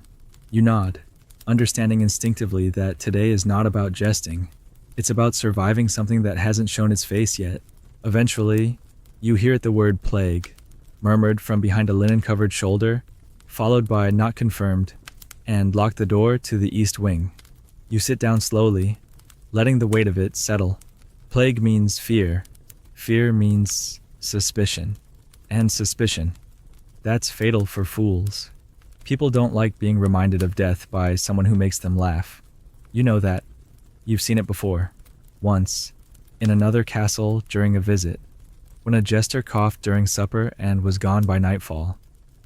You nod, understanding instinctively that today is not about jesting. It's about surviving something that hasn't shown its face yet. Eventually, you hear the word plague, murmured from behind a linen-covered shoulder, followed by not confirmed, and lock the door to the east wing. You sit down slowly, letting the weight of it settle. Plague means fear. Fear means suspicion. And suspicion. That's fatal for fools. People don't like being reminded of death by someone who makes them laugh. You know that. You've seen it before. Once. in another castle during a visit, when a jester coughed during supper and was gone by nightfall.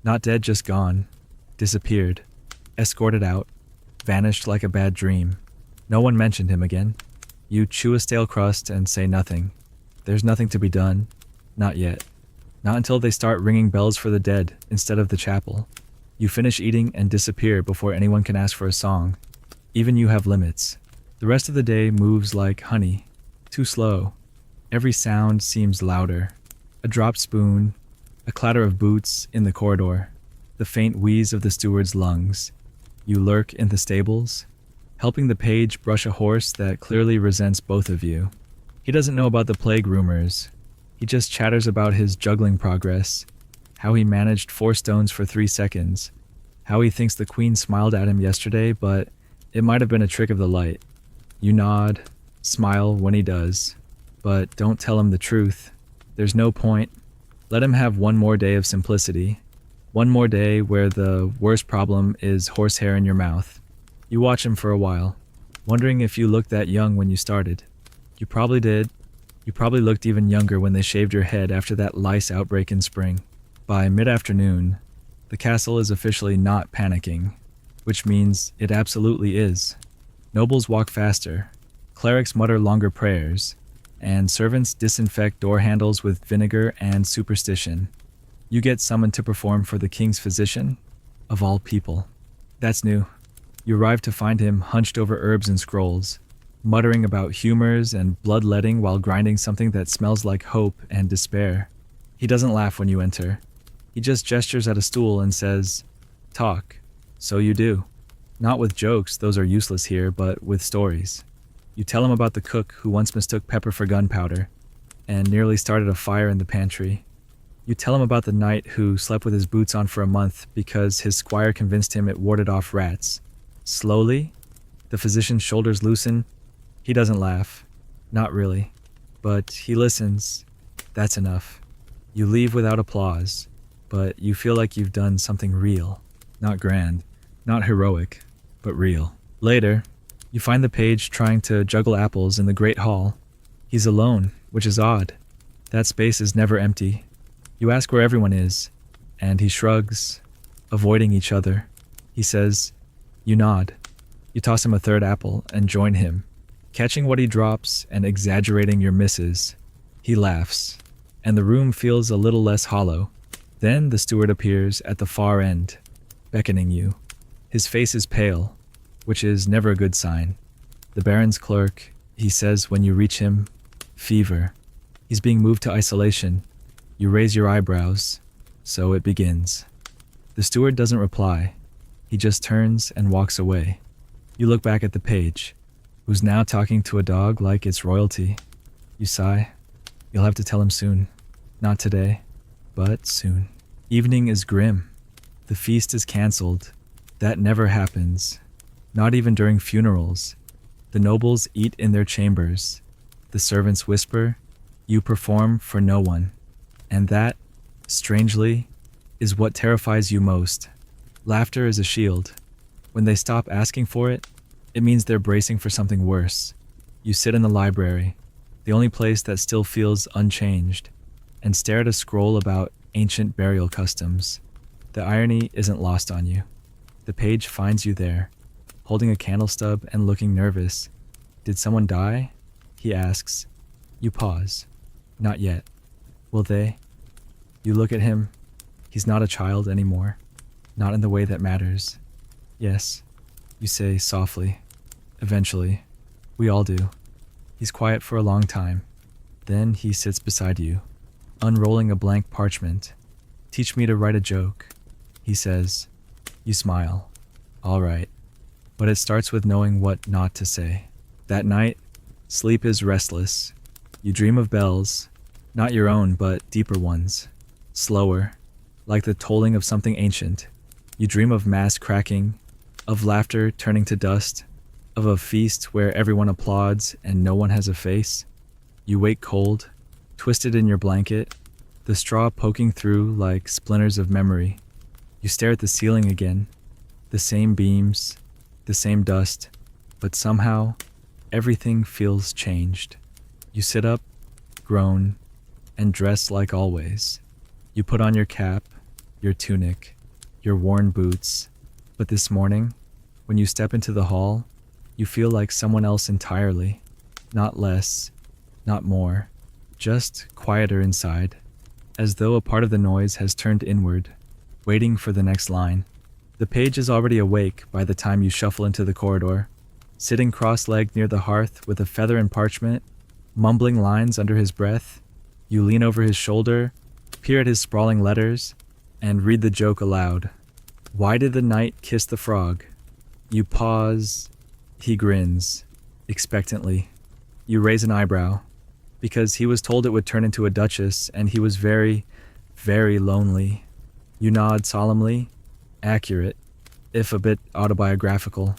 Not dead, just gone. Disappeared. Escorted out. Vanished like a bad dream. No one mentioned him again. You chew a stale crust and say nothing. There's nothing to be done. Not yet. Not until they start ringing bells for the dead instead of the chapel. You finish eating and disappear before anyone can ask for a song. Even you have limits. The rest of the day moves like honey. Too slow. Every sound seems louder. A dropped spoon, a clatter of boots in the corridor, the faint wheeze of the steward's lungs. You lurk in the stables, helping the page brush a horse that clearly resents both of you. He doesn't know about the plague rumors. He just chatters about his juggling progress, how he managed 4 stones for 3 seconds, how he thinks the queen smiled at him yesterday, but it might have been a trick of the light. You nod, smile when he does, but don't tell him the truth. There's no point. Let him have one more day of simplicity. One more day where the worst problem is horsehair in your mouth. You watch him for a while, wondering if you looked that young when you started. You probably did. You probably looked even younger when they shaved your head after that lice outbreak in spring. By mid-afternoon, the castle is officially not panicking, which means it absolutely is. Nobles walk faster, clerics mutter longer prayers, and servants disinfect door handles with vinegar and superstition. You get summoned to perform for the king's physician, of all people. That's new. You arrive to find him hunched over herbs and scrolls, muttering about humors and bloodletting while grinding something that smells like hope and despair. He doesn't laugh when you enter. He just gestures at a stool and says, "Talk." So you do. Not with jokes, those are useless here, but with stories. You tell him about the cook who once mistook pepper for gunpowder and nearly started a fire in the pantry. You tell him about the knight who slept with his boots on for a month because his squire convinced him it warded off rats. Slowly, the physician's shoulders loosen. He doesn't laugh. Not really. But he listens. That's enough. You leave without applause, but you feel like you've done something real. Not grand, not heroic, but real. Later, you find the page trying to juggle apples in the great hall. He's alone, which is odd. That space is never empty. You ask where everyone is, and he shrugs, avoiding each other. He says, you nod. You toss him a third apple and join him, catching what he drops and exaggerating your misses. He laughs, and the room feels a little less hollow. Then the steward appears at the far end, beckoning you. His face is pale, which is never a good sign. The baron's clerk, he says when you reach him, fever. He's being moved to isolation. You raise your eyebrows, so it begins. The steward doesn't reply. He just turns and walks away. You look back at the page, who's now talking to a dog like it's royalty. You sigh. You'll have to tell him soon. Not today, but soon. Evening is grim. The feast is cancelled. That never happens. Not even during funerals. The nobles eat in their chambers. The servants whisper. You perform for no one. And that, strangely, is what terrifies you most. Laughter is a shield. When they stop asking for it, it means they're bracing for something worse. You sit in the library, the only place that still feels unchanged, and stare at a scroll about ancient burial customs. The irony isn't lost on you. The page finds you there, holding a candle stub and looking nervous. Did someone die? He asks. You pause. Not yet. Will they? You look at him. He's not a child anymore. Not in the way that matters. Yes, you say softly. Eventually. We all do. He's quiet for a long time. Then he sits beside you, unrolling a blank parchment. Teach me to write a joke, he says. You smile. All right. But it starts with knowing what not to say. That night, sleep is restless. You dream of bells, not your own, but deeper ones. Slower, like the tolling of something ancient. You dream of mass cracking, of laughter turning to dust, of a feast where everyone applauds and no one has a face. You wake cold, twisted in your blanket, the straw poking through like splinters of memory. You stare at the ceiling again, the same beams, the same dust, but somehow everything feels changed. You sit up, groan, and dress like always. You put on your cap, your tunic, your worn boots, but this morning, when you step into the hall, you feel like someone else entirely. Not less, not more, just quieter inside, as though a part of the noise has turned inward, waiting for the next line. The page is already awake by the time you shuffle into the corridor, sitting cross-legged near the hearth with a feather and parchment, mumbling lines under his breath. You lean over his shoulder, peer at his sprawling letters, and read the joke aloud. Why did the knight kiss the frog? You pause. He grins, expectantly. You raise an eyebrow, because he was told it would turn into a duchess, and he was very, very lonely. You nod solemnly, accurate, if a bit autobiographical.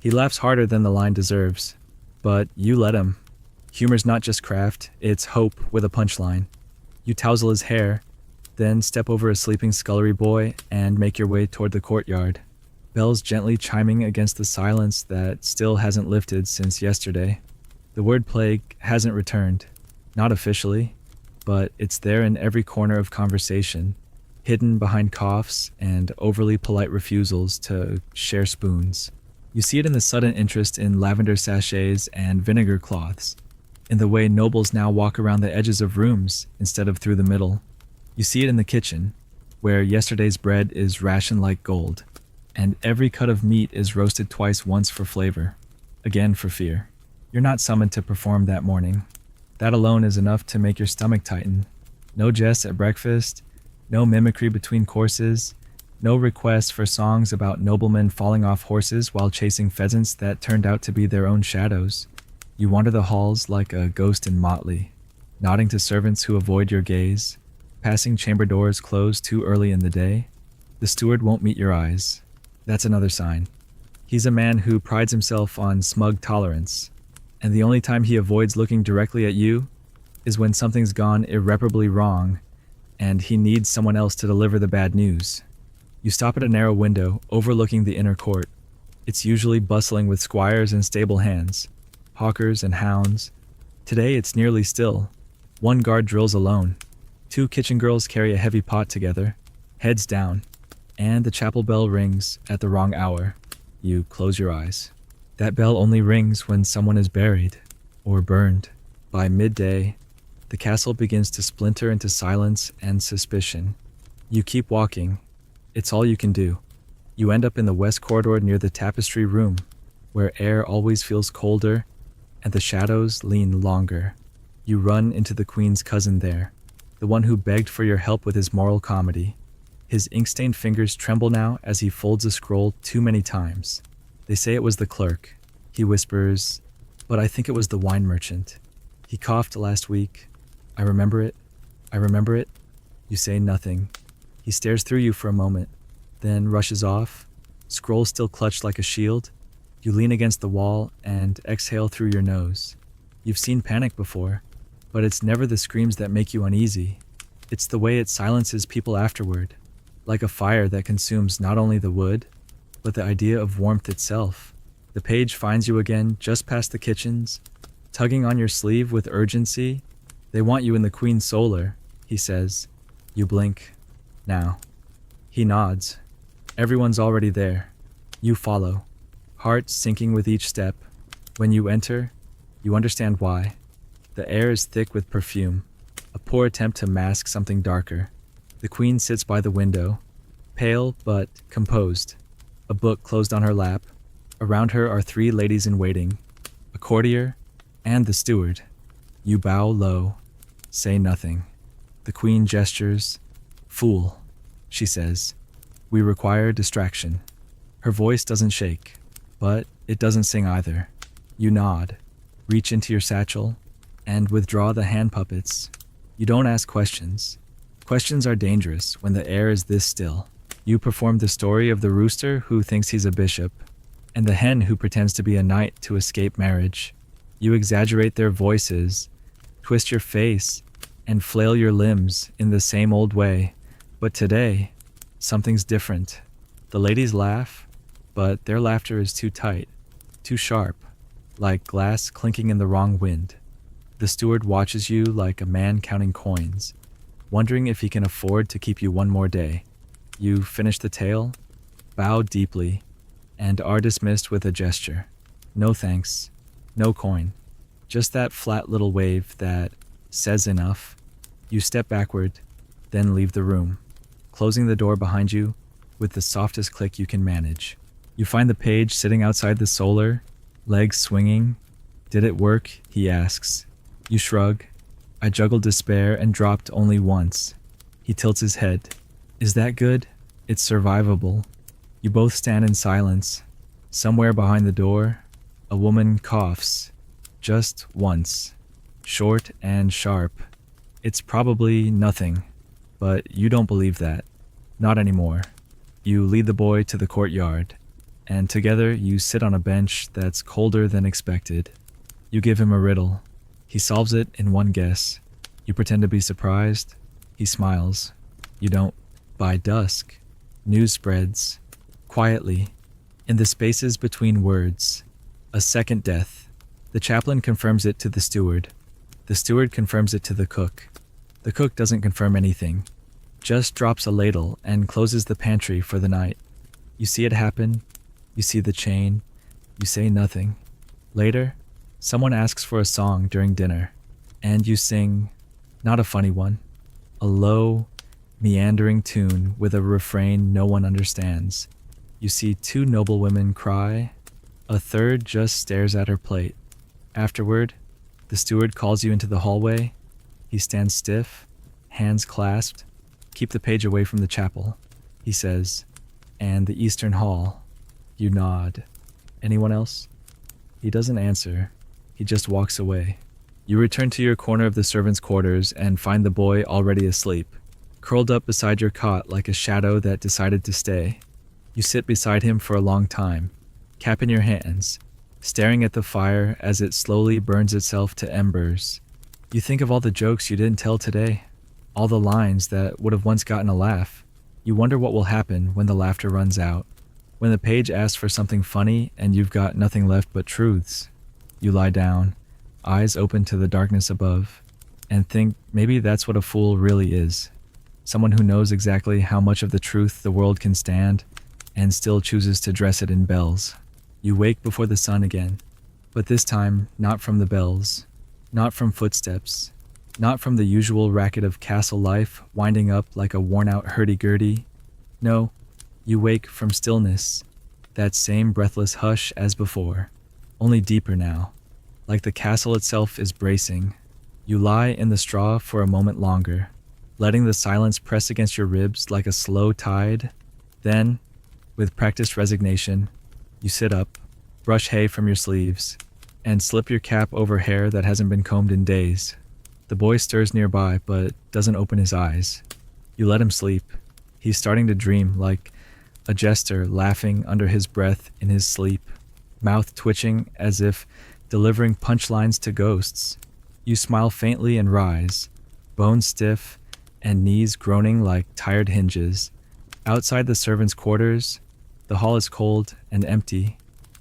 He laughs harder than the line deserves, but you let him. Humor's not just craft, it's hope with a punchline. You tousle his hair, then step over a sleeping scullery boy and make your way toward the courtyard, bells gently chiming against the silence that still hasn't lifted since yesterday. The word plague hasn't returned, not officially, but it's there in every corner of conversation, hidden behind coughs and overly polite refusals to share spoons. You see it in the sudden interest in lavender sachets and vinegar cloths, in the way nobles now walk around the edges of rooms instead of through the middle. You see it in the kitchen, where yesterday's bread is rationed like gold, and every cut of meat is roasted twice once for flavor, again for fear. You're not summoned to perform that morning. That alone is enough to make your stomach tighten. No jests at breakfast, no mimicry between courses, no requests for songs about noblemen falling off horses while chasing pheasants that turned out to be their own shadows. You wander the halls like a ghost in motley, nodding to servants who avoid your gaze, passing chamber doors closed too early in the day. The steward won't meet your eyes. That's another sign. He's a man who prides himself on smug tolerance, and the only time he avoids looking directly at you is when something's gone irreparably wrong and he needs someone else to deliver the bad news. You stop at a narrow window overlooking the inner court. It's usually bustling with squires and stable hands, hawkers and hounds. Today it's nearly still. One guard drills alone. 2 kitchen girls carry a heavy pot together, heads down, and the chapel bell rings at the wrong hour. You close your eyes. That bell only rings when someone is buried or burned. By midday, the castle begins to splinter into silence and suspicion. You keep walking. It's all you can do. You end up in the west corridor near the tapestry room, where air always feels colder and the shadows lean longer. You run into the Queen's cousin there, the one who begged for your help with his moral comedy. His ink-stained fingers tremble now as he folds a scroll too many times. They say it was the clerk. He whispers, "But I think it was the wine merchant. He coughed last week. I remember it. I remember it." You say nothing. He stares through you for a moment, then rushes off, scroll still clutched like a shield. You lean against the wall and exhale through your nose. You've seen panic before, but it's never the screams that make you uneasy. It's the way it silences people afterward, like a fire that consumes not only the wood, but the idea of warmth itself. The page finds you again just past the kitchens, tugging on your sleeve with urgency. "They want you in the Queen's solar," he says. You blink. "Now." He nods. Everyone's already there. You follow, heart sinking with each step. When you enter, you understand why. The air is thick with perfume, a poor attempt to mask something darker. The Queen sits by the window, pale but composed, a book closed on her lap. Around her are 3 ladies in waiting, a courtier, and the steward. You bow low, say nothing. The Queen gestures. "Fool," she says. "We require distraction." Her voice doesn't shake, but it doesn't sing either. You nod, reach into your satchel, and withdraw the hand puppets. You don't ask questions. Questions are dangerous when the air is this still. You perform the story of the rooster who thinks he's a bishop, and the hen who pretends to be a knight to escape marriage. You exaggerate their voices, twist your face, and flail your limbs in the same old way. But today, something's different. The ladies laugh, but their laughter is too tight, too sharp, like glass clinking in the wrong wind. The steward watches you like a man counting coins, wondering if he can afford to keep you one more day. You finish the tale, bow deeply, and are dismissed with a gesture. No thanks, no coin, just that flat little wave that says enough. You step backward, then leave the room, closing the door behind you with the softest click you can manage. You find the page sitting outside the solar, legs swinging. Did it work? He asks. You shrug. I juggled despair and dropped only once. He tilts his head. Is that good? It's survivable. You both stand in silence. Somewhere behind the door, a woman coughs. Just once. Short and sharp. It's probably nothing, but you don't believe that. Not anymore. You lead the boy to the courtyard, and together you sit on a bench that's colder than expected. You give him a riddle. He solves it in one guess. You pretend to be surprised. He smiles. You don't. By dusk, news spreads. Quietly, in the spaces between words. A second death. The chaplain confirms it to the steward. The steward confirms it to the cook. The cook doesn't confirm anything, just drops a ladle and closes the pantry for the night. You see it happen. You see the chain. You say nothing. Later, someone asks for a song during dinner, and you sing, not a funny one, a low, meandering tune with a refrain no one understands. You see two noble women cry. A third just stares at her plate. Afterward, the steward calls you into the hallway. He stands stiff, hands clasped. Keep the page away from the chapel, he says. And the eastern hall. You nod. Anyone else? He doesn't answer. He just walks away. You return to your corner of the servants' quarters and find the boy already asleep, curled up beside your cot like a shadow that decided to stay. You sit beside him for a long time, cap in your hands, staring at the fire as it slowly burns itself to embers. You think of all the jokes you didn't tell today, all the lines that would have once gotten a laugh. You wonder what will happen when the laughter runs out, when the page asks for something funny and you've got nothing left but truths. You lie down, eyes open to the darkness above, and think maybe that's what a fool really is. Someone who knows exactly how much of the truth the world can stand and still chooses to dress it in bells. You wake before the sun again, but this time not from the bells, not from footsteps, not from the usual racket of castle life winding up like a worn-out hurdy-gurdy. No, you wake from stillness, that same breathless hush as before, only deeper now, like the castle itself is bracing. You lie in the straw for a moment longer, letting the silence press against your ribs like a slow tide. Then, with practiced resignation, you sit up, brush hay from your sleeves, and slip your cap over hair that hasn't been combed in days. The boy stirs nearby, but doesn't open his eyes. You let him sleep. He's starting to dream, like a jester laughing under his breath in his sleep, mouth twitching as if delivering punchlines to ghosts. You smile faintly and rise, bones stiff and knees groaning like tired hinges. Outside the servants' quarters, the hall is cold and empty.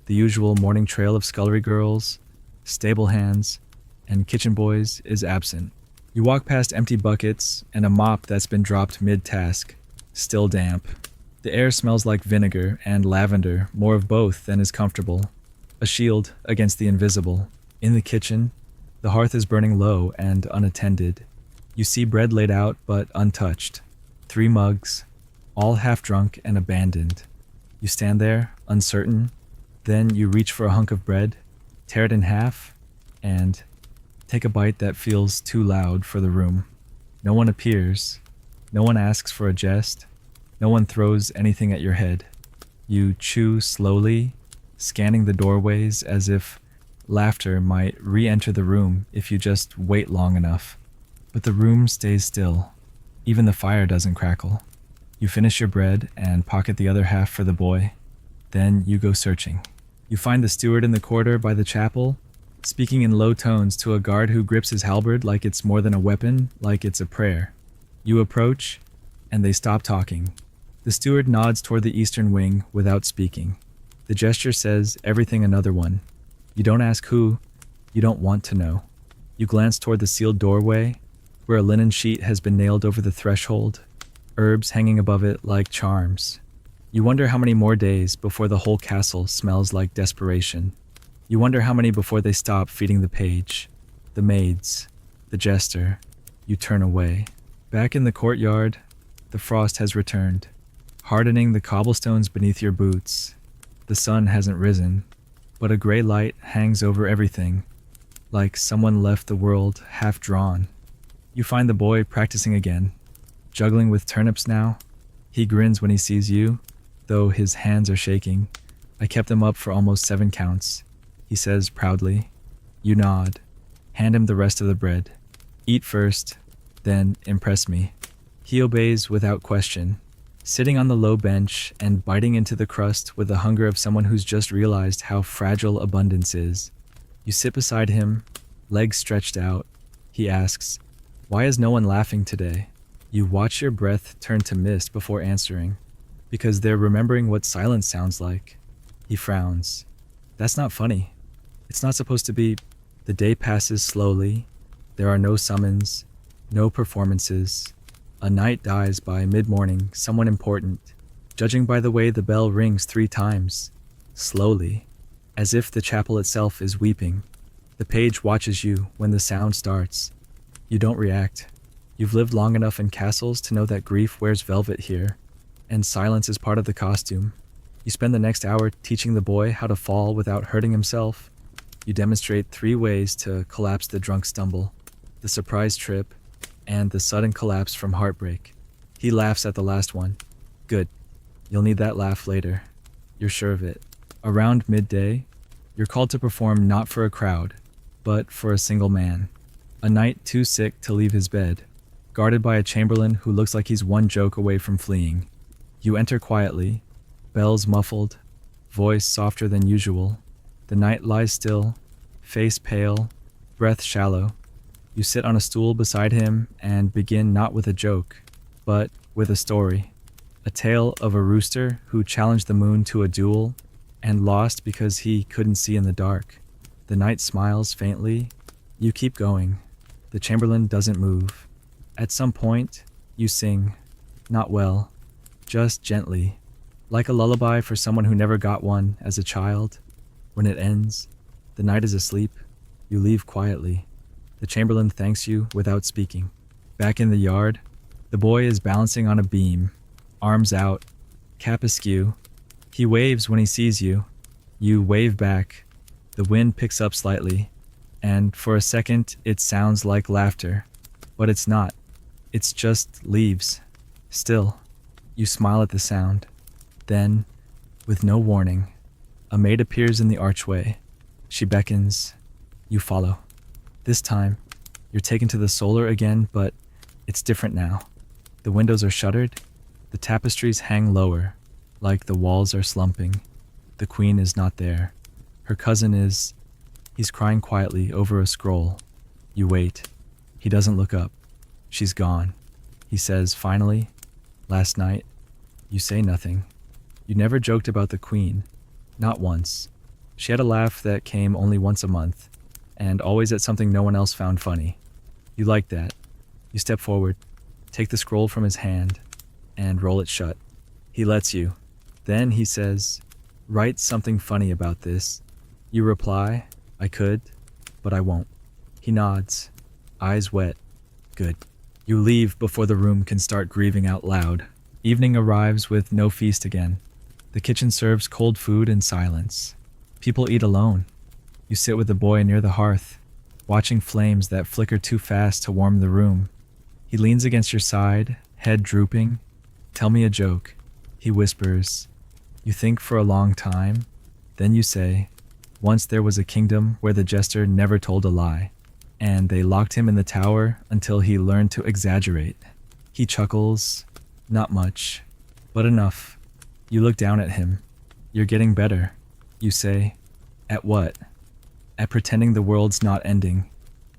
The usual morning trail of scullery girls, stable hands, and kitchen boys is absent. You walk past empty buckets and a mop that's been dropped mid-task, still damp. The air smells like vinegar and lavender, more of both than is comfortable. A shield against the invisible. In the kitchen, the hearth is burning low and unattended. You see bread laid out but untouched. 3 mugs, all half drunk and abandoned. You stand there, uncertain. Then you reach for a hunk of bread, tear it in half, and take a bite that feels too loud for the room. No one appears. No one asks for a jest. No one throws anything at your head. You chew slowly, scanning the doorways as if laughter might re-enter the room if you just wait long enough. But the room stays still. Even the fire doesn't crackle. You finish your bread and pocket the other half for the boy. Then you go searching. You find the steward in the corridor by the chapel, speaking in low tones to a guard who grips his halberd like it's more than a weapon, like it's a prayer. You approach, and they stop talking. The steward nods toward the eastern wing without speaking. The gesture says everything another one. You don't ask who, you don't want to know. You glance toward the sealed doorway, where a linen sheet has been nailed over the threshold, herbs hanging above it like charms. You wonder how many more days before the whole castle smells like desperation. You wonder how many before they stop feeding the page, the maids, the jester. You turn away. Back in the courtyard, the frost has returned, hardening the cobblestones beneath your boots. The sun hasn't risen, but a gray light hangs over everything, like someone left the world half drawn. You find the boy practicing again, juggling with turnips now. He grins when he sees you, though his hands are shaking. I kept them up for almost 7 counts, he says proudly. You nod. Hand him the rest of the bread. Eat first, then impress me. He obeys without question, sitting on the low bench and biting into the crust with the hunger of someone who's just realized how fragile abundance is. You sit beside him, legs stretched out. He asks, "Why is no one laughing today?" You watch your breath turn to mist before answering, because they're remembering what silence sounds like. He frowns. That's not funny. It's not supposed to be. The day passes slowly. There are no summons, no performances. A knight dies by mid-morning, someone important, judging by the way the bell rings 3 times, slowly, as if the chapel itself is weeping. The page watches you when the sound starts. You don't react. You've lived long enough in castles to know that grief wears velvet here, and silence is part of the costume. You spend the next hour teaching the boy how to fall without hurting himself. You demonstrate 3 ways to collapse the drunk stumble: the surprise trip, and the sudden collapse from heartbreak. He laughs at the last one. Good. You'll need that laugh later. You're sure of it. Around midday, you're called to perform not for a crowd, but for a single man. A knight too sick to leave his bed, guarded by a chamberlain who looks like he's one joke away from fleeing. You enter quietly, bells muffled, voice softer than usual. The knight lies still, face pale, breath shallow. You sit on a stool beside him and begin not with a joke, but with a story. A tale of a rooster who challenged the moon to a duel and lost because he couldn't see in the dark. The knight smiles faintly. You keep going. The chamberlain doesn't move. At some point, you sing. Not well, just gently, like a lullaby for someone who never got one as a child. When it ends, the knight is asleep. You leave quietly. The chamberlain thanks you without speaking. Back in the yard, the boy is balancing on a beam, arms out, cap askew. He waves when he sees you. You wave back. The wind picks up slightly, and for a second it sounds like laughter, but it's not. It's just leaves. Still, you smile at the sound. Then, with no warning, a maid appears in the archway. She beckons. You follow. This time, you're taken to the solar again, but it's different now. The windows are shuttered. The tapestries hang lower, like the walls are slumping. The queen is not there. Her cousin is. He's crying quietly over a scroll. You wait. He doesn't look up. She's gone. He says, finally, last night. You say nothing. You never joked about the queen. Not once. She had a laugh that came only once a month, and always at something no one else found funny. You like that. You step forward, take the scroll from his hand, and roll it shut. He lets you. Then he says, "Write something funny about this." You reply, "I could, but I won't." He nods, eyes wet. Good. You leave before the room can start grieving out loud. Evening arrives with no feast again. The kitchen serves cold food in silence. People eat alone. You sit with the boy near the hearth, watching flames that flicker too fast to warm the room. He leans against your side, head drooping. "Tell me a joke," he whispers. You think for a long time. Then you say, "Once there was a kingdom where the jester never told a lie, and they locked him in the tower until he learned to exaggerate." He chuckles. Not much, but enough. You look down at him. You're getting better. You say, "At what?" "At pretending the world's not ending."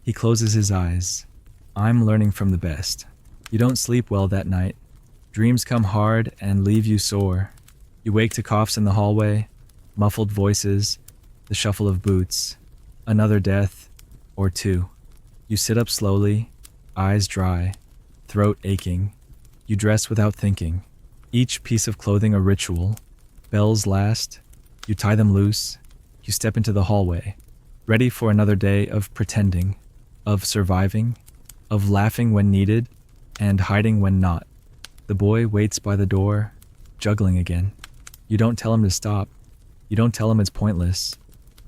He closes his eyes. "I'm learning from the best." You don't sleep well that night. Dreams come hard and leave you sore. You wake to coughs in the hallway, muffled voices, the shuffle of boots. Another death, or 2. You sit up slowly, eyes dry, throat aching. You dress without thinking. Each piece of clothing a ritual. Bells last. You tie them loose. You step into the hallway, ready for another day of pretending, of surviving, of laughing when needed, and hiding when not. The boy waits by the door, juggling again. You don't tell him to stop. You don't tell him it's pointless,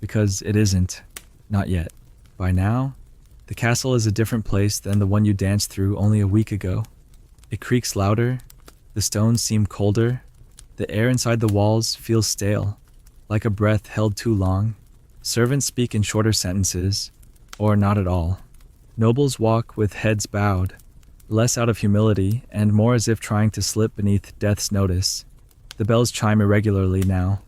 because it isn't. Not yet. By now, the castle is a different place than the one you danced through only a week ago. It creaks louder, the stones seem colder, the air inside the walls feels stale, like a breath held too long. Servants speak in shorter sentences, or not at all. Nobles walk with heads bowed, less out of humility and more as if trying to slip beneath death's notice. The bells chime irregularly now,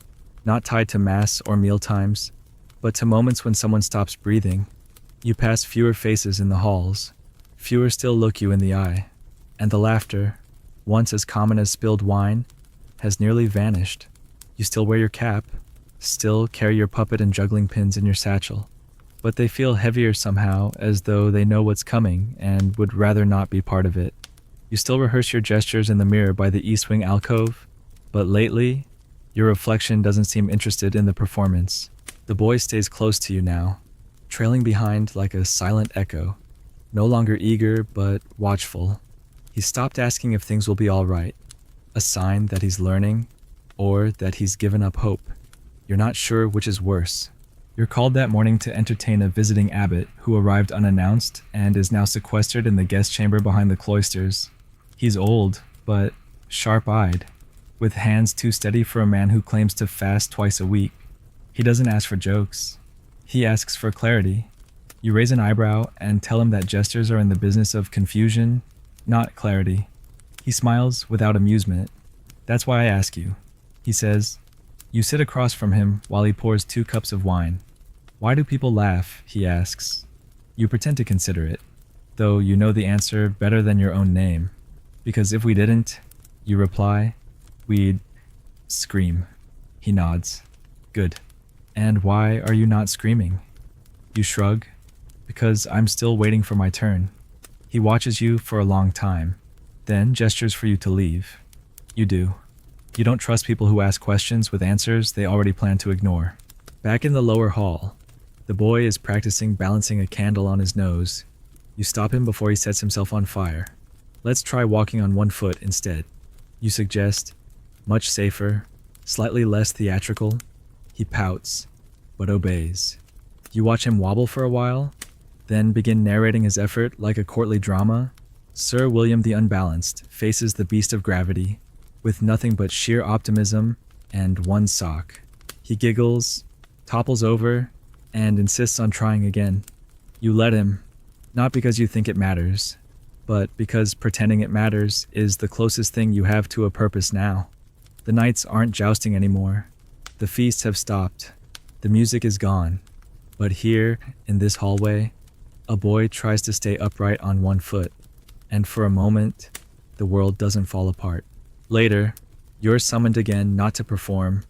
not tied to mass or meal times, but to moments when someone stops breathing. You pass fewer faces in the halls, fewer still look you in the eye, and the laughter, once as common as spilled wine, has nearly vanished. You still wear your cap, still carry your puppet and juggling pins in your satchel, but they feel heavier somehow, as though they know what's coming and would rather not be part of it. You still rehearse your gestures in the mirror by the east wing alcove, but lately, your reflection doesn't seem interested in the performance. The boy stays close to you now, trailing behind like a silent echo, no longer eager but watchful. He's stopped asking if things will be all right, a sign that he's learning or that he's given up hope. You're not sure which is worse. You're called that morning to entertain a visiting abbot who arrived unannounced and is now sequestered in the guest chamber behind the cloisters. He's old, but sharp-eyed, with hands too steady for a man who claims to fast twice a week. He doesn't ask for jokes. He asks for clarity. You raise an eyebrow and tell him that jesters are in the business of confusion, not clarity. He smiles without amusement. That's why I ask you, he says. You sit across from him while he pours 2 cups of wine. Why do people laugh, he asks. You pretend to consider it, though you know the answer better than your own name. Because if we didn't, you reply, we'd scream. He nods. Good. And why are you not screaming? You shrug. Because I'm still waiting for my turn. He watches you for a long time, then gestures for you to leave. You do. You don't trust people who ask questions with answers they already plan to ignore. Back in the lower hall, the boy is practicing balancing a candle on his nose. You stop him before he sets himself on fire. Let's try walking on one foot instead. You suggest, much safer, slightly less theatrical. He pouts, but obeys. You watch him wobble for a while, then begin narrating his effort like a courtly drama. Sir William the Unbalanced faces the beast of gravity, with nothing but sheer optimism and one sock. He giggles, topples over, and insists on trying again. You let him, not because you think it matters, but because pretending it matters is the closest thing you have to a purpose now. The knights aren't jousting anymore. The feasts have stopped. The music is gone. But here, in this hallway, a boy tries to stay upright on one foot, and for a moment, the world doesn't fall apart. Later, you're summoned again not to perform,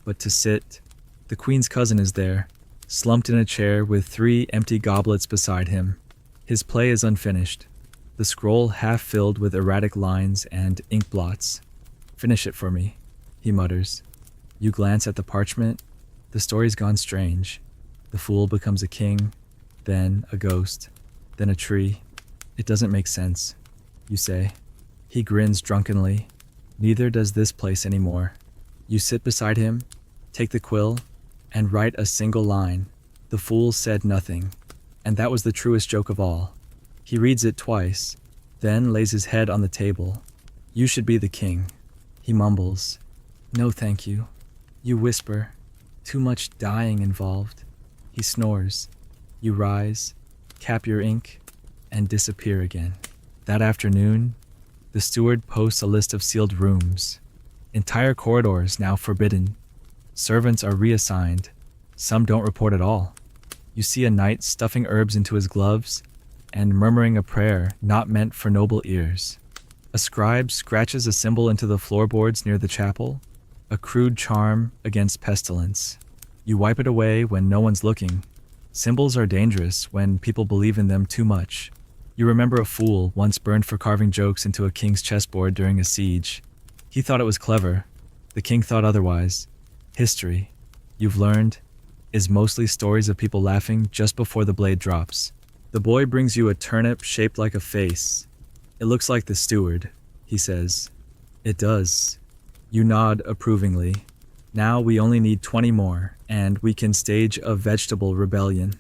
but to sit. The queen's cousin is there, slumped in a chair with 3 empty goblets beside him. His play is unfinished, the scroll half filled with erratic lines and ink blots. Finish it for me, he mutters. You glance at the parchment. The story's gone strange. The fool becomes a king, then a ghost, then a tree. It doesn't make sense, you say. He grins drunkenly. Neither does this place anymore. You sit beside him, take the quill, and write a single line. The fool said nothing, and that was the truest joke of all. He reads it twice, then lays his head on the table. You should be the king. He mumbles. No, thank you. You whisper. Too much dying involved. He snores. You rise, cap your ink, and disappear again. That afternoon, the steward posts a list of sealed rooms. Entire corridors now forbidden. Servants are reassigned. Some don't report at all. You see a knight stuffing herbs into his gloves and murmuring a prayer not meant for noble ears. A scribe scratches a symbol into the floorboards near the chapel, a crude charm against pestilence. You wipe it away when no one's looking. Symbols are dangerous when people believe in them too much. You remember a fool once burned for carving jokes into a king's chessboard during a siege. He thought it was clever. The king thought otherwise. History, you've learned, is mostly stories of people laughing just before the blade drops. The boy brings you a turnip shaped like a face. It looks like the steward, he says. It does. You nod approvingly. Now we only need 20 more, and we can stage a vegetable rebellion.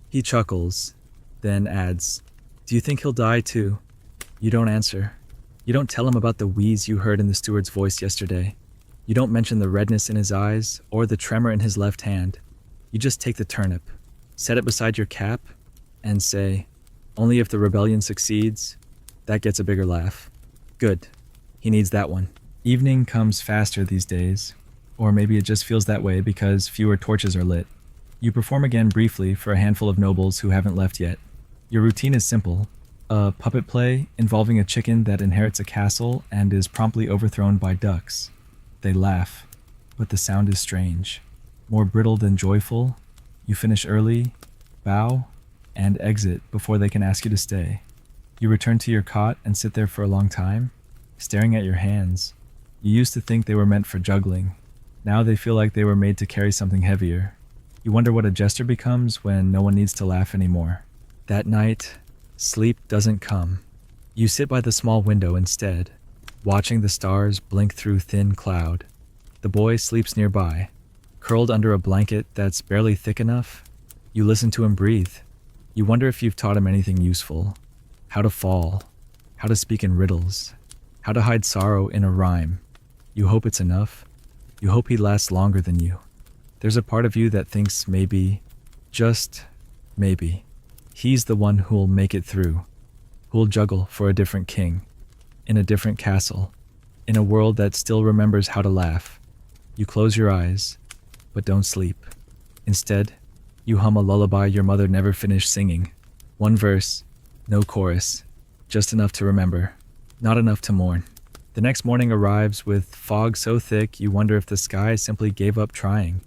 He chuckles, then adds, do you think he'll die too? You don't answer. You don't tell him about the wheeze you heard in the steward's voice yesterday. You don't mention the redness in his eyes or the tremor in his left hand. You just take the turnip, set it beside your cap, and say, only if the rebellion succeeds. That gets a bigger laugh. Good. He needs that one. Evening comes faster these days. Or maybe it just feels that way because fewer torches are lit. You perform again briefly for a handful of nobles who haven't left yet. Your routine is simple. A puppet play involving a chicken that inherits a castle and is promptly overthrown by ducks. They laugh, but the sound is strange. More brittle than joyful. You finish early, bow, and exit before they can ask you to stay. You return to your cot and sit there for a long time, staring at your hands. You used to think they were meant for juggling. Now they feel like they were made to carry something heavier. You wonder what a jester becomes when no one needs to laugh anymore. That night, sleep doesn't come. You sit by the small window instead, watching the stars blink through thin cloud. The boy sleeps nearby, curled under a blanket that's barely thick enough. You listen to him breathe. You wonder if you've taught him anything useful. How to fall, how to speak in riddles, how to hide sorrow in a rhyme. You hope it's enough. You hope he lasts longer than you. There's a part of you that thinks maybe, just maybe, he's the one who'll make it through, who'll juggle for a different king, in a different castle, in a world that still remembers how to laugh. You close your eyes, but don't sleep. Instead, you hum a lullaby your mother never finished singing. One verse, no chorus, just enough to remember, not enough to mourn. The next morning arrives with fog so thick you wonder if the sky simply gave up trying.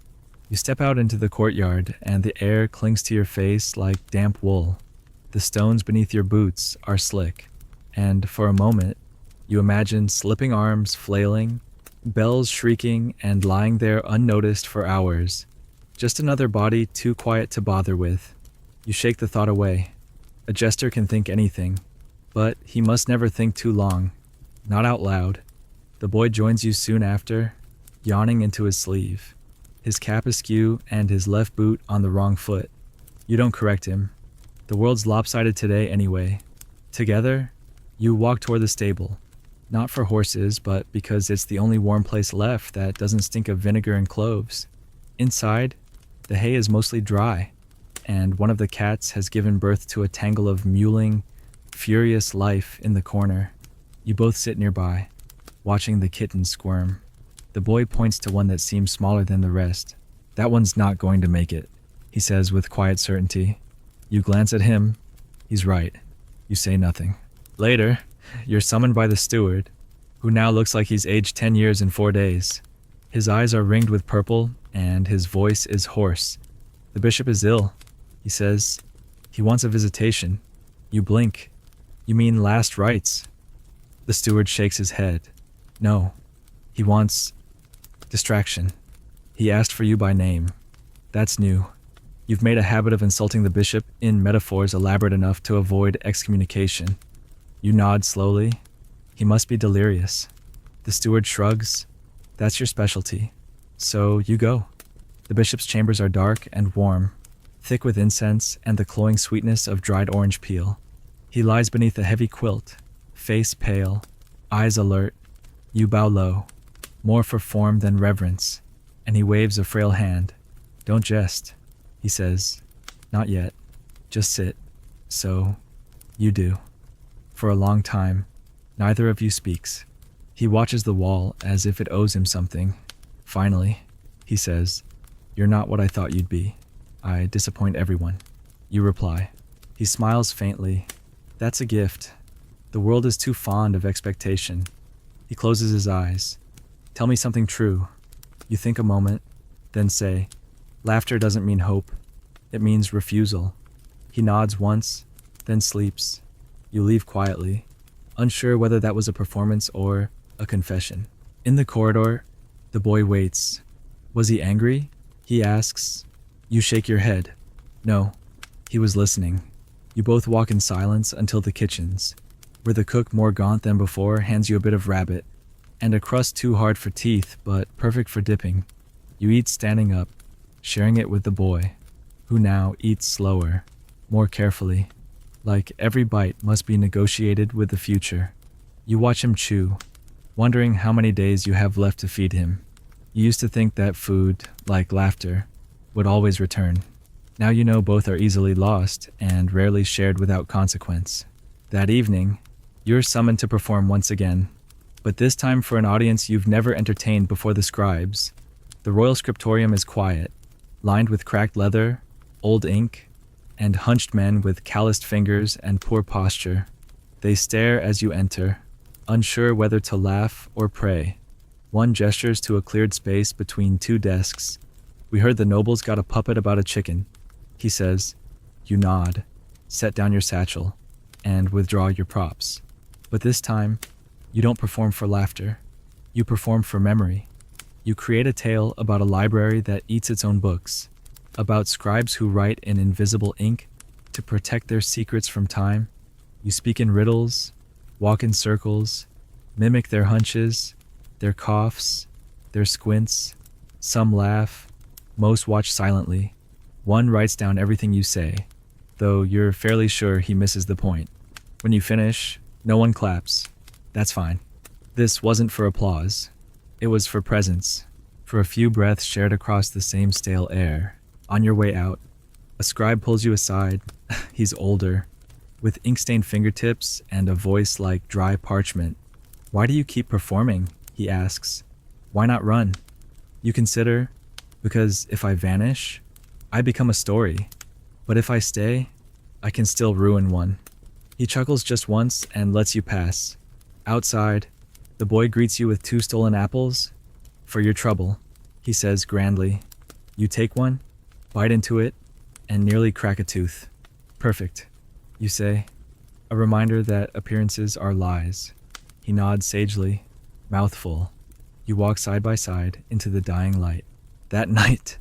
You step out into the courtyard and the air clings to your face like damp wool. The stones beneath your boots are slick, and for a moment, you imagine slipping arms flailing, bells shrieking, and lying there unnoticed for hours. Just another body too quiet to bother with. You shake the thought away. A jester can think anything, but he must never think too long. Not out loud. The boy joins you soon after, yawning into his sleeve, his cap askew and his left boot on the wrong foot. You don't correct him. The world's lopsided today anyway. Together, you walk toward the stable, not for horses, but because it's the only warm place left that doesn't stink of vinegar and cloves. Inside, the hay is mostly dry, and one of the cats has given birth to a tangle of mewling, furious life in the corner. You both sit nearby, watching the kitten squirm. The boy points to one that seems smaller than the rest. That one's not going to make it, he says with quiet certainty. You glance at him. He's right. You say nothing. Later, you're summoned by the steward, who now looks like he's aged 10 years in 4 days. His eyes are ringed with purple, and his voice is hoarse. The bishop is ill, he says. He wants a visitation. You blink. You mean last rites. The steward shakes his head. No, he wants distraction. He asked for you by name. That's new. You've made a habit of insulting the bishop in metaphors elaborate enough to avoid excommunication. You nod slowly. He must be delirious. The steward shrugs. That's your specialty. So you go. The bishop's chambers are dark and warm, thick with incense and the cloying sweetness of dried orange peel. He lies beneath a heavy quilt, face pale, eyes alert. You bow low, more for form than reverence, and he waves a frail hand. Don't jest, he says. Not yet. Just sit. So, you do. For a long time, neither of you speaks. He watches the wall as if it owes him something. Finally, he says, "You're not what I thought you'd be. I disappoint everyone." You reply. He smiles faintly. That's a gift. The world is too fond of expectation. He closes his eyes. Tell me something true. You think a moment, then say, laughter doesn't mean hope. It means refusal. He nods once, then sleeps. You leave quietly, unsure whether that was a performance or a confession. In the corridor, the boy waits. Was he angry? He asks. You shake your head. No, he was listening. You both walk in silence until the kitchens, where the cook, more gaunt than before, hands you a bit of rabbit, and a crust too hard for teeth but perfect for dipping. You eat standing up, sharing it with the boy, who now eats slower, more carefully, like every bite must be negotiated with the future. You watch him chew, wondering how many days you have left to feed him. You used to think that food, like laughter, would always return. Now you know both are easily lost and rarely shared without consequence. That evening, you're summoned to perform once again, but this time for an audience you've never entertained before the scribes. The royal scriptorium is quiet, lined with cracked leather, old ink, and hunched men with calloused fingers and poor posture. They stare as you enter, unsure whether to laugh or pray. One gestures to a cleared space between two desks. We heard the noble's got a puppet about a chicken, he says. You nod, set down your satchel, and withdraw your props. But this time, you don't perform for laughter. You perform for memory. You create a tale about a library that eats its own books, about scribes who write in invisible ink to protect their secrets from time. You speak in riddles, walk in circles, mimic their hunches, their coughs, their squints. Some laugh, most watch silently. One writes down everything you say, though you're fairly sure he misses the point. When you finish, no one claps. That's fine. This wasn't for applause. It was for presence, for a few breaths shared across the same stale air. On your way out, a scribe pulls you aside. He's older, with ink-stained fingertips and a voice like dry parchment. Why do you keep performing? He asks. Why not run? You consider, because if I vanish, I become a story. But if I stay, I can still ruin one. He chuckles just once and lets you pass. Outside, the boy greets you with 2 stolen apples. For your trouble, he says grandly. You take one, bite into it, and nearly crack a tooth. Perfect, you say, a reminder that appearances are lies. He nods sagely, mouth full. You walk side by side into the dying light. That night,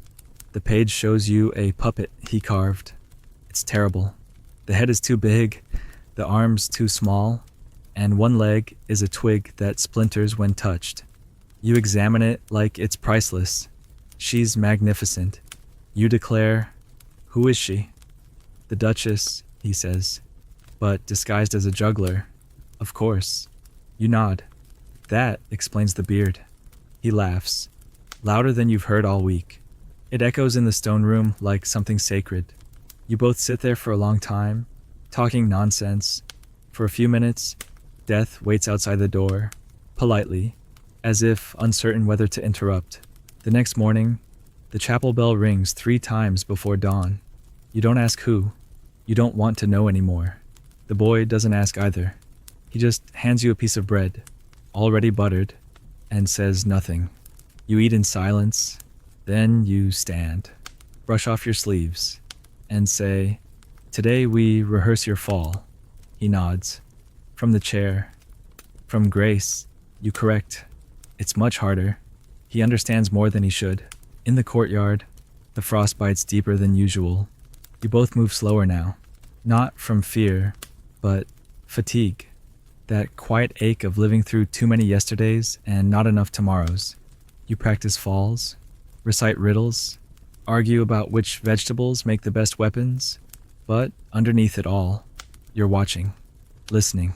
the page shows you a puppet he carved. It's terrible. The head is too big, the arms too small, and one leg is a twig that splinters when touched. You examine it like it's priceless. She's magnificent. You declare, who is she? The Duchess, he says, but disguised as a juggler. Of course. You nod. That explains the beard. He laughs, louder than you've heard all week. It echoes in the stone room like something sacred. You both sit there for a long time, talking nonsense. For a few minutes, Death waits outside the door, politely, as if uncertain whether to interrupt. The next morning, the chapel bell rings 3 times before dawn. You don't ask who. You don't want to know anymore. The boy doesn't ask either. He just hands you a piece of bread, already buttered, and says nothing. You eat in silence, then you stand, brush off your sleeves, and say, "Today we rehearse your fall." He nods. From the chair. From grace, you correct. It's much harder. He understands more than he should. In the courtyard, the frost bites deeper than usual. You both move slower now. Not from fear, but fatigue. That quiet ache of living through too many yesterdays and not enough tomorrows. You practice falls, recite riddles, argue about which vegetables make the best weapons, but underneath it all, you're watching, listening.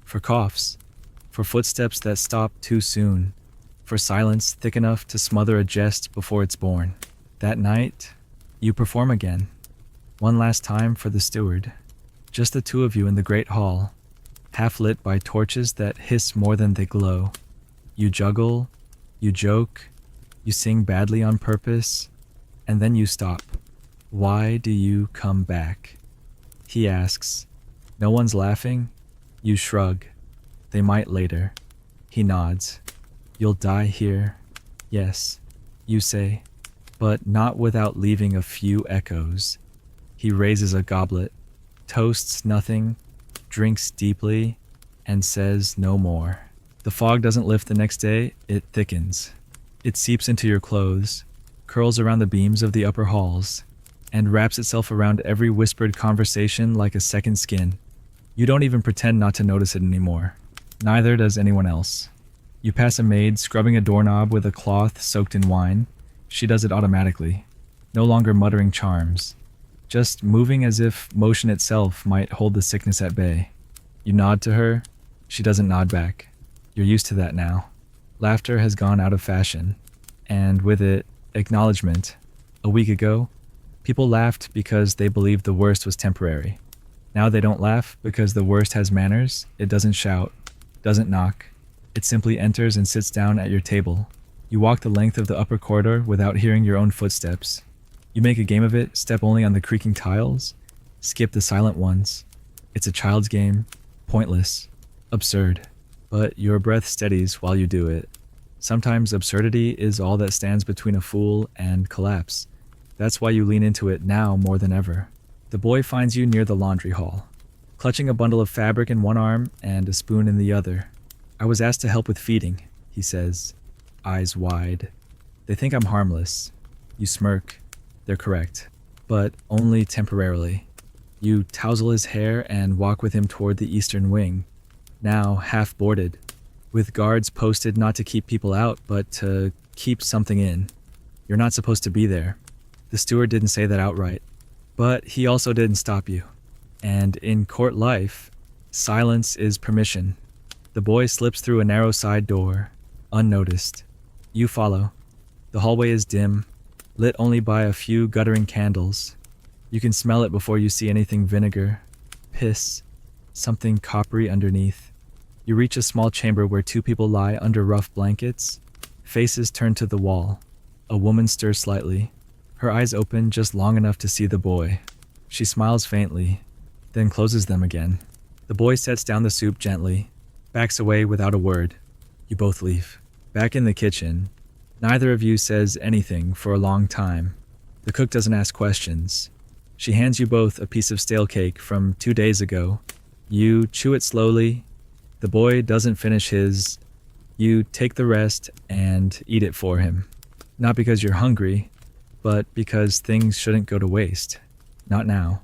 For coughs, for footsteps that stop too soon, for silence thick enough to smother a jest before it's born. That night, you perform again. One last time for the steward. Just the 2 of you in the great hall, half lit by torches that hiss more than they glow. You juggle, you joke, you sing badly on purpose, and then you stop. Why do you come back? He asks. No one's laughing. You shrug. They might later. He nods. You'll die here. Yes, you say, but not without leaving a few echoes. He raises a goblet, toasts nothing, drinks deeply, and says no more. The fog doesn't lift the next day, it thickens. It seeps into your clothes, curls around the beams of the upper halls, and wraps itself around every whispered conversation like a second skin. You don't even pretend not to notice it anymore. Neither does anyone else. You pass a maid scrubbing a doorknob with a cloth soaked in wine. She does it automatically, no longer muttering charms, just moving as if motion itself might hold the sickness at bay. You nod to her. She doesn't nod back. You're used to that now. Laughter has gone out of fashion, and with it, acknowledgement. A week ago, people laughed because they believed the worst was temporary. Now they don't laugh because the worst has manners. It doesn't shout, doesn't knock. It simply enters and sits down at your table. You walk the length of the upper corridor without hearing your own footsteps. You make a game of it, step only on the creaking tiles, skip the silent ones. It's a child's game, pointless, absurd. But your breath steadies while you do it. Sometimes absurdity is all that stands between a fool and collapse. That's why you lean into it now more than ever. The boy finds you near the laundry hall, clutching a bundle of fabric in one arm and a spoon in the other. I was asked to help with feeding, he says, eyes wide. They think I'm harmless. You smirk. They're correct, but only temporarily. You tousle his hair and walk with him toward the eastern wing, now half boarded, with guards posted not to keep people out, but to keep something in. You're not supposed to be there. The steward didn't say that outright, but he also didn't stop you. And in court life, silence is permission. The boy slips through a narrow side door, unnoticed. You follow. The hallway is dim, lit only by a few guttering candles. You can smell it before you see anything vinegar, piss, something coppery underneath. You reach a small chamber where two people lie under rough blankets, faces turned to the wall. A woman stirs slightly, her eyes open just long enough to see the boy. She smiles faintly, then closes them again. The boy sets down the soup gently, backs away without a word. You both leave. Back in the kitchen, neither of you says anything for a long time. The cook doesn't ask questions. She hands you both a piece of stale cake from 2 days ago. You chew it slowly. The boy doesn't finish his. You take the rest and eat it for him. Not because you're hungry, but because things shouldn't go to waste. Not now.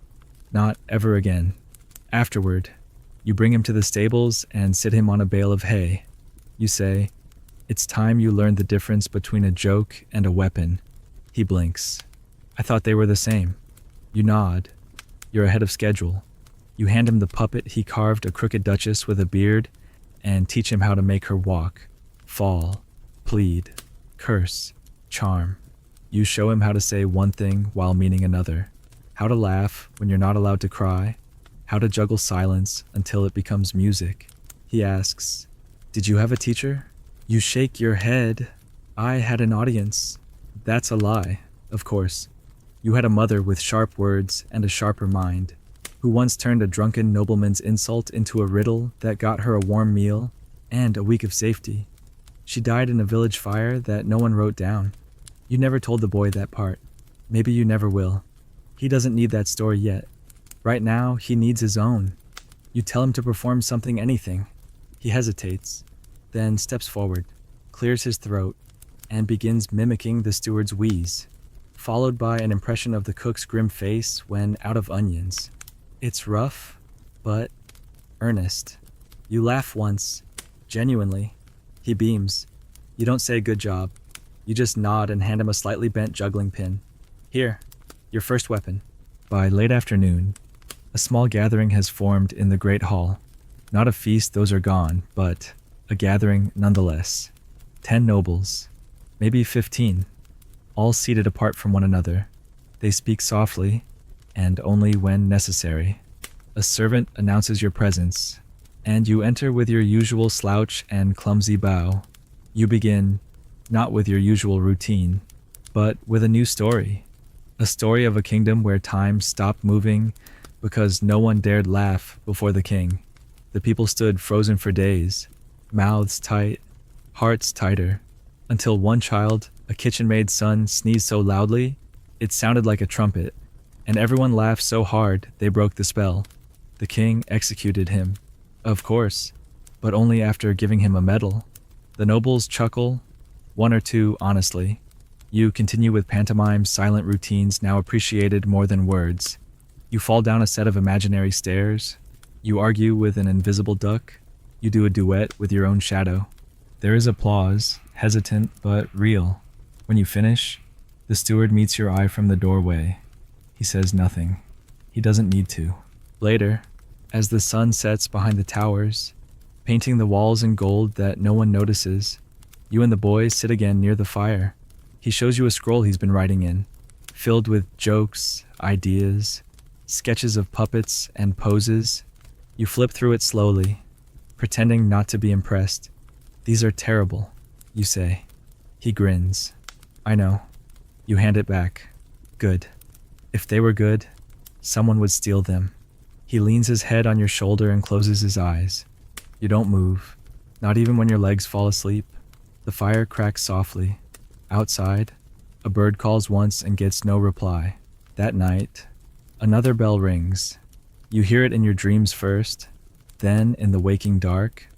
Not ever again. Afterward, you bring him to the stables and sit him on a bale of hay. You say, "It's time you learned the difference between a joke and a weapon." He blinks. "I thought they were the same." You nod. You're ahead of schedule. You hand him the puppet he carved, a crooked duchess with a beard, and teach him how to make her walk, fall, plead, curse, charm. You show him how to say one thing while meaning another, how to laugh when you're not allowed to cry, how to juggle silence until it becomes music. He asks, "Did you have a teacher?" You shake your head. "I had an audience." That's a lie, of course. You had a mother with sharp words and a sharper mind, who once turned a drunken nobleman's insult into a riddle that got her a warm meal and a week of safety. She died in a village fire that no one wrote down. You never told the boy that part. Maybe you never will. He doesn't need that story yet. Right now, he needs his own. You tell him to perform something, anything. He hesitates, then steps forward, clears his throat, and begins mimicking the steward's wheeze, followed by an impression of the cook's grim face when out of onions. It's rough, but earnest. You laugh once, genuinely. He beams. You don't say good job. You just nod and hand him a slightly bent juggling pin. Here, your first weapon. By late afternoon, a small gathering has formed in the great hall. Not a feast, those are gone, but a gathering nonetheless. 10 nobles, maybe 15, all seated apart from one another. They speak softly, and only when necessary. A servant announces your presence, and you enter with your usual slouch and clumsy bow. You begin, not with your usual routine, but with a new story. A story of a kingdom where time stopped moving because no one dared laugh before the king. The people stood frozen for days, mouths tight, hearts tighter, until one child, a kitchen-maid's son, sneezed so loudly, it sounded like a trumpet. And everyone laughed so hard they broke the spell. The king executed him. Of course, but only after giving him a medal. The nobles chuckle, one or two honestly. You continue with pantomime silent routines now appreciated more than words. You fall down a set of imaginary stairs. You argue with an invisible duck. You do a duet with your own shadow. There is applause, hesitant but real. When you finish, the steward meets your eye from the doorway. He says nothing. He doesn't need to. Later, as the sun sets behind the towers, painting the walls in gold that no one notices, you and the boy sit again near the fire. He shows you a scroll he's been writing in, filled with jokes, ideas, sketches of puppets and poses. You flip through it slowly, pretending not to be impressed. These are terrible, you say. He grins. I know. You hand it back. Good. If they were good, someone would steal them. He leans his head on your shoulder and closes his eyes. You don't move, not even when your legs fall asleep. The fire cracks softly. Outside, a bird calls once and gets no reply. That night, another bell rings. You hear it in your dreams first, then in the waking dark.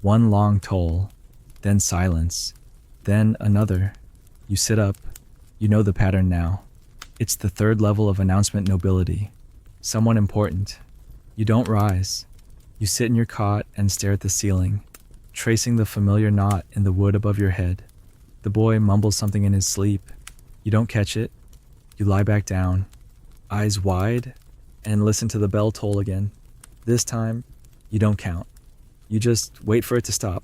One long toll, then silence, then another. You sit up. You know the pattern now. It's the third level of announcement nobility. Someone important. You don't rise. You sit in your cot and stare at the ceiling, tracing the familiar knot in the wood above your head. The boy mumbles something in his sleep. You don't catch it. You lie back down, eyes wide, and listen to the bell toll again. This time, you don't count. You just wait for it to stop.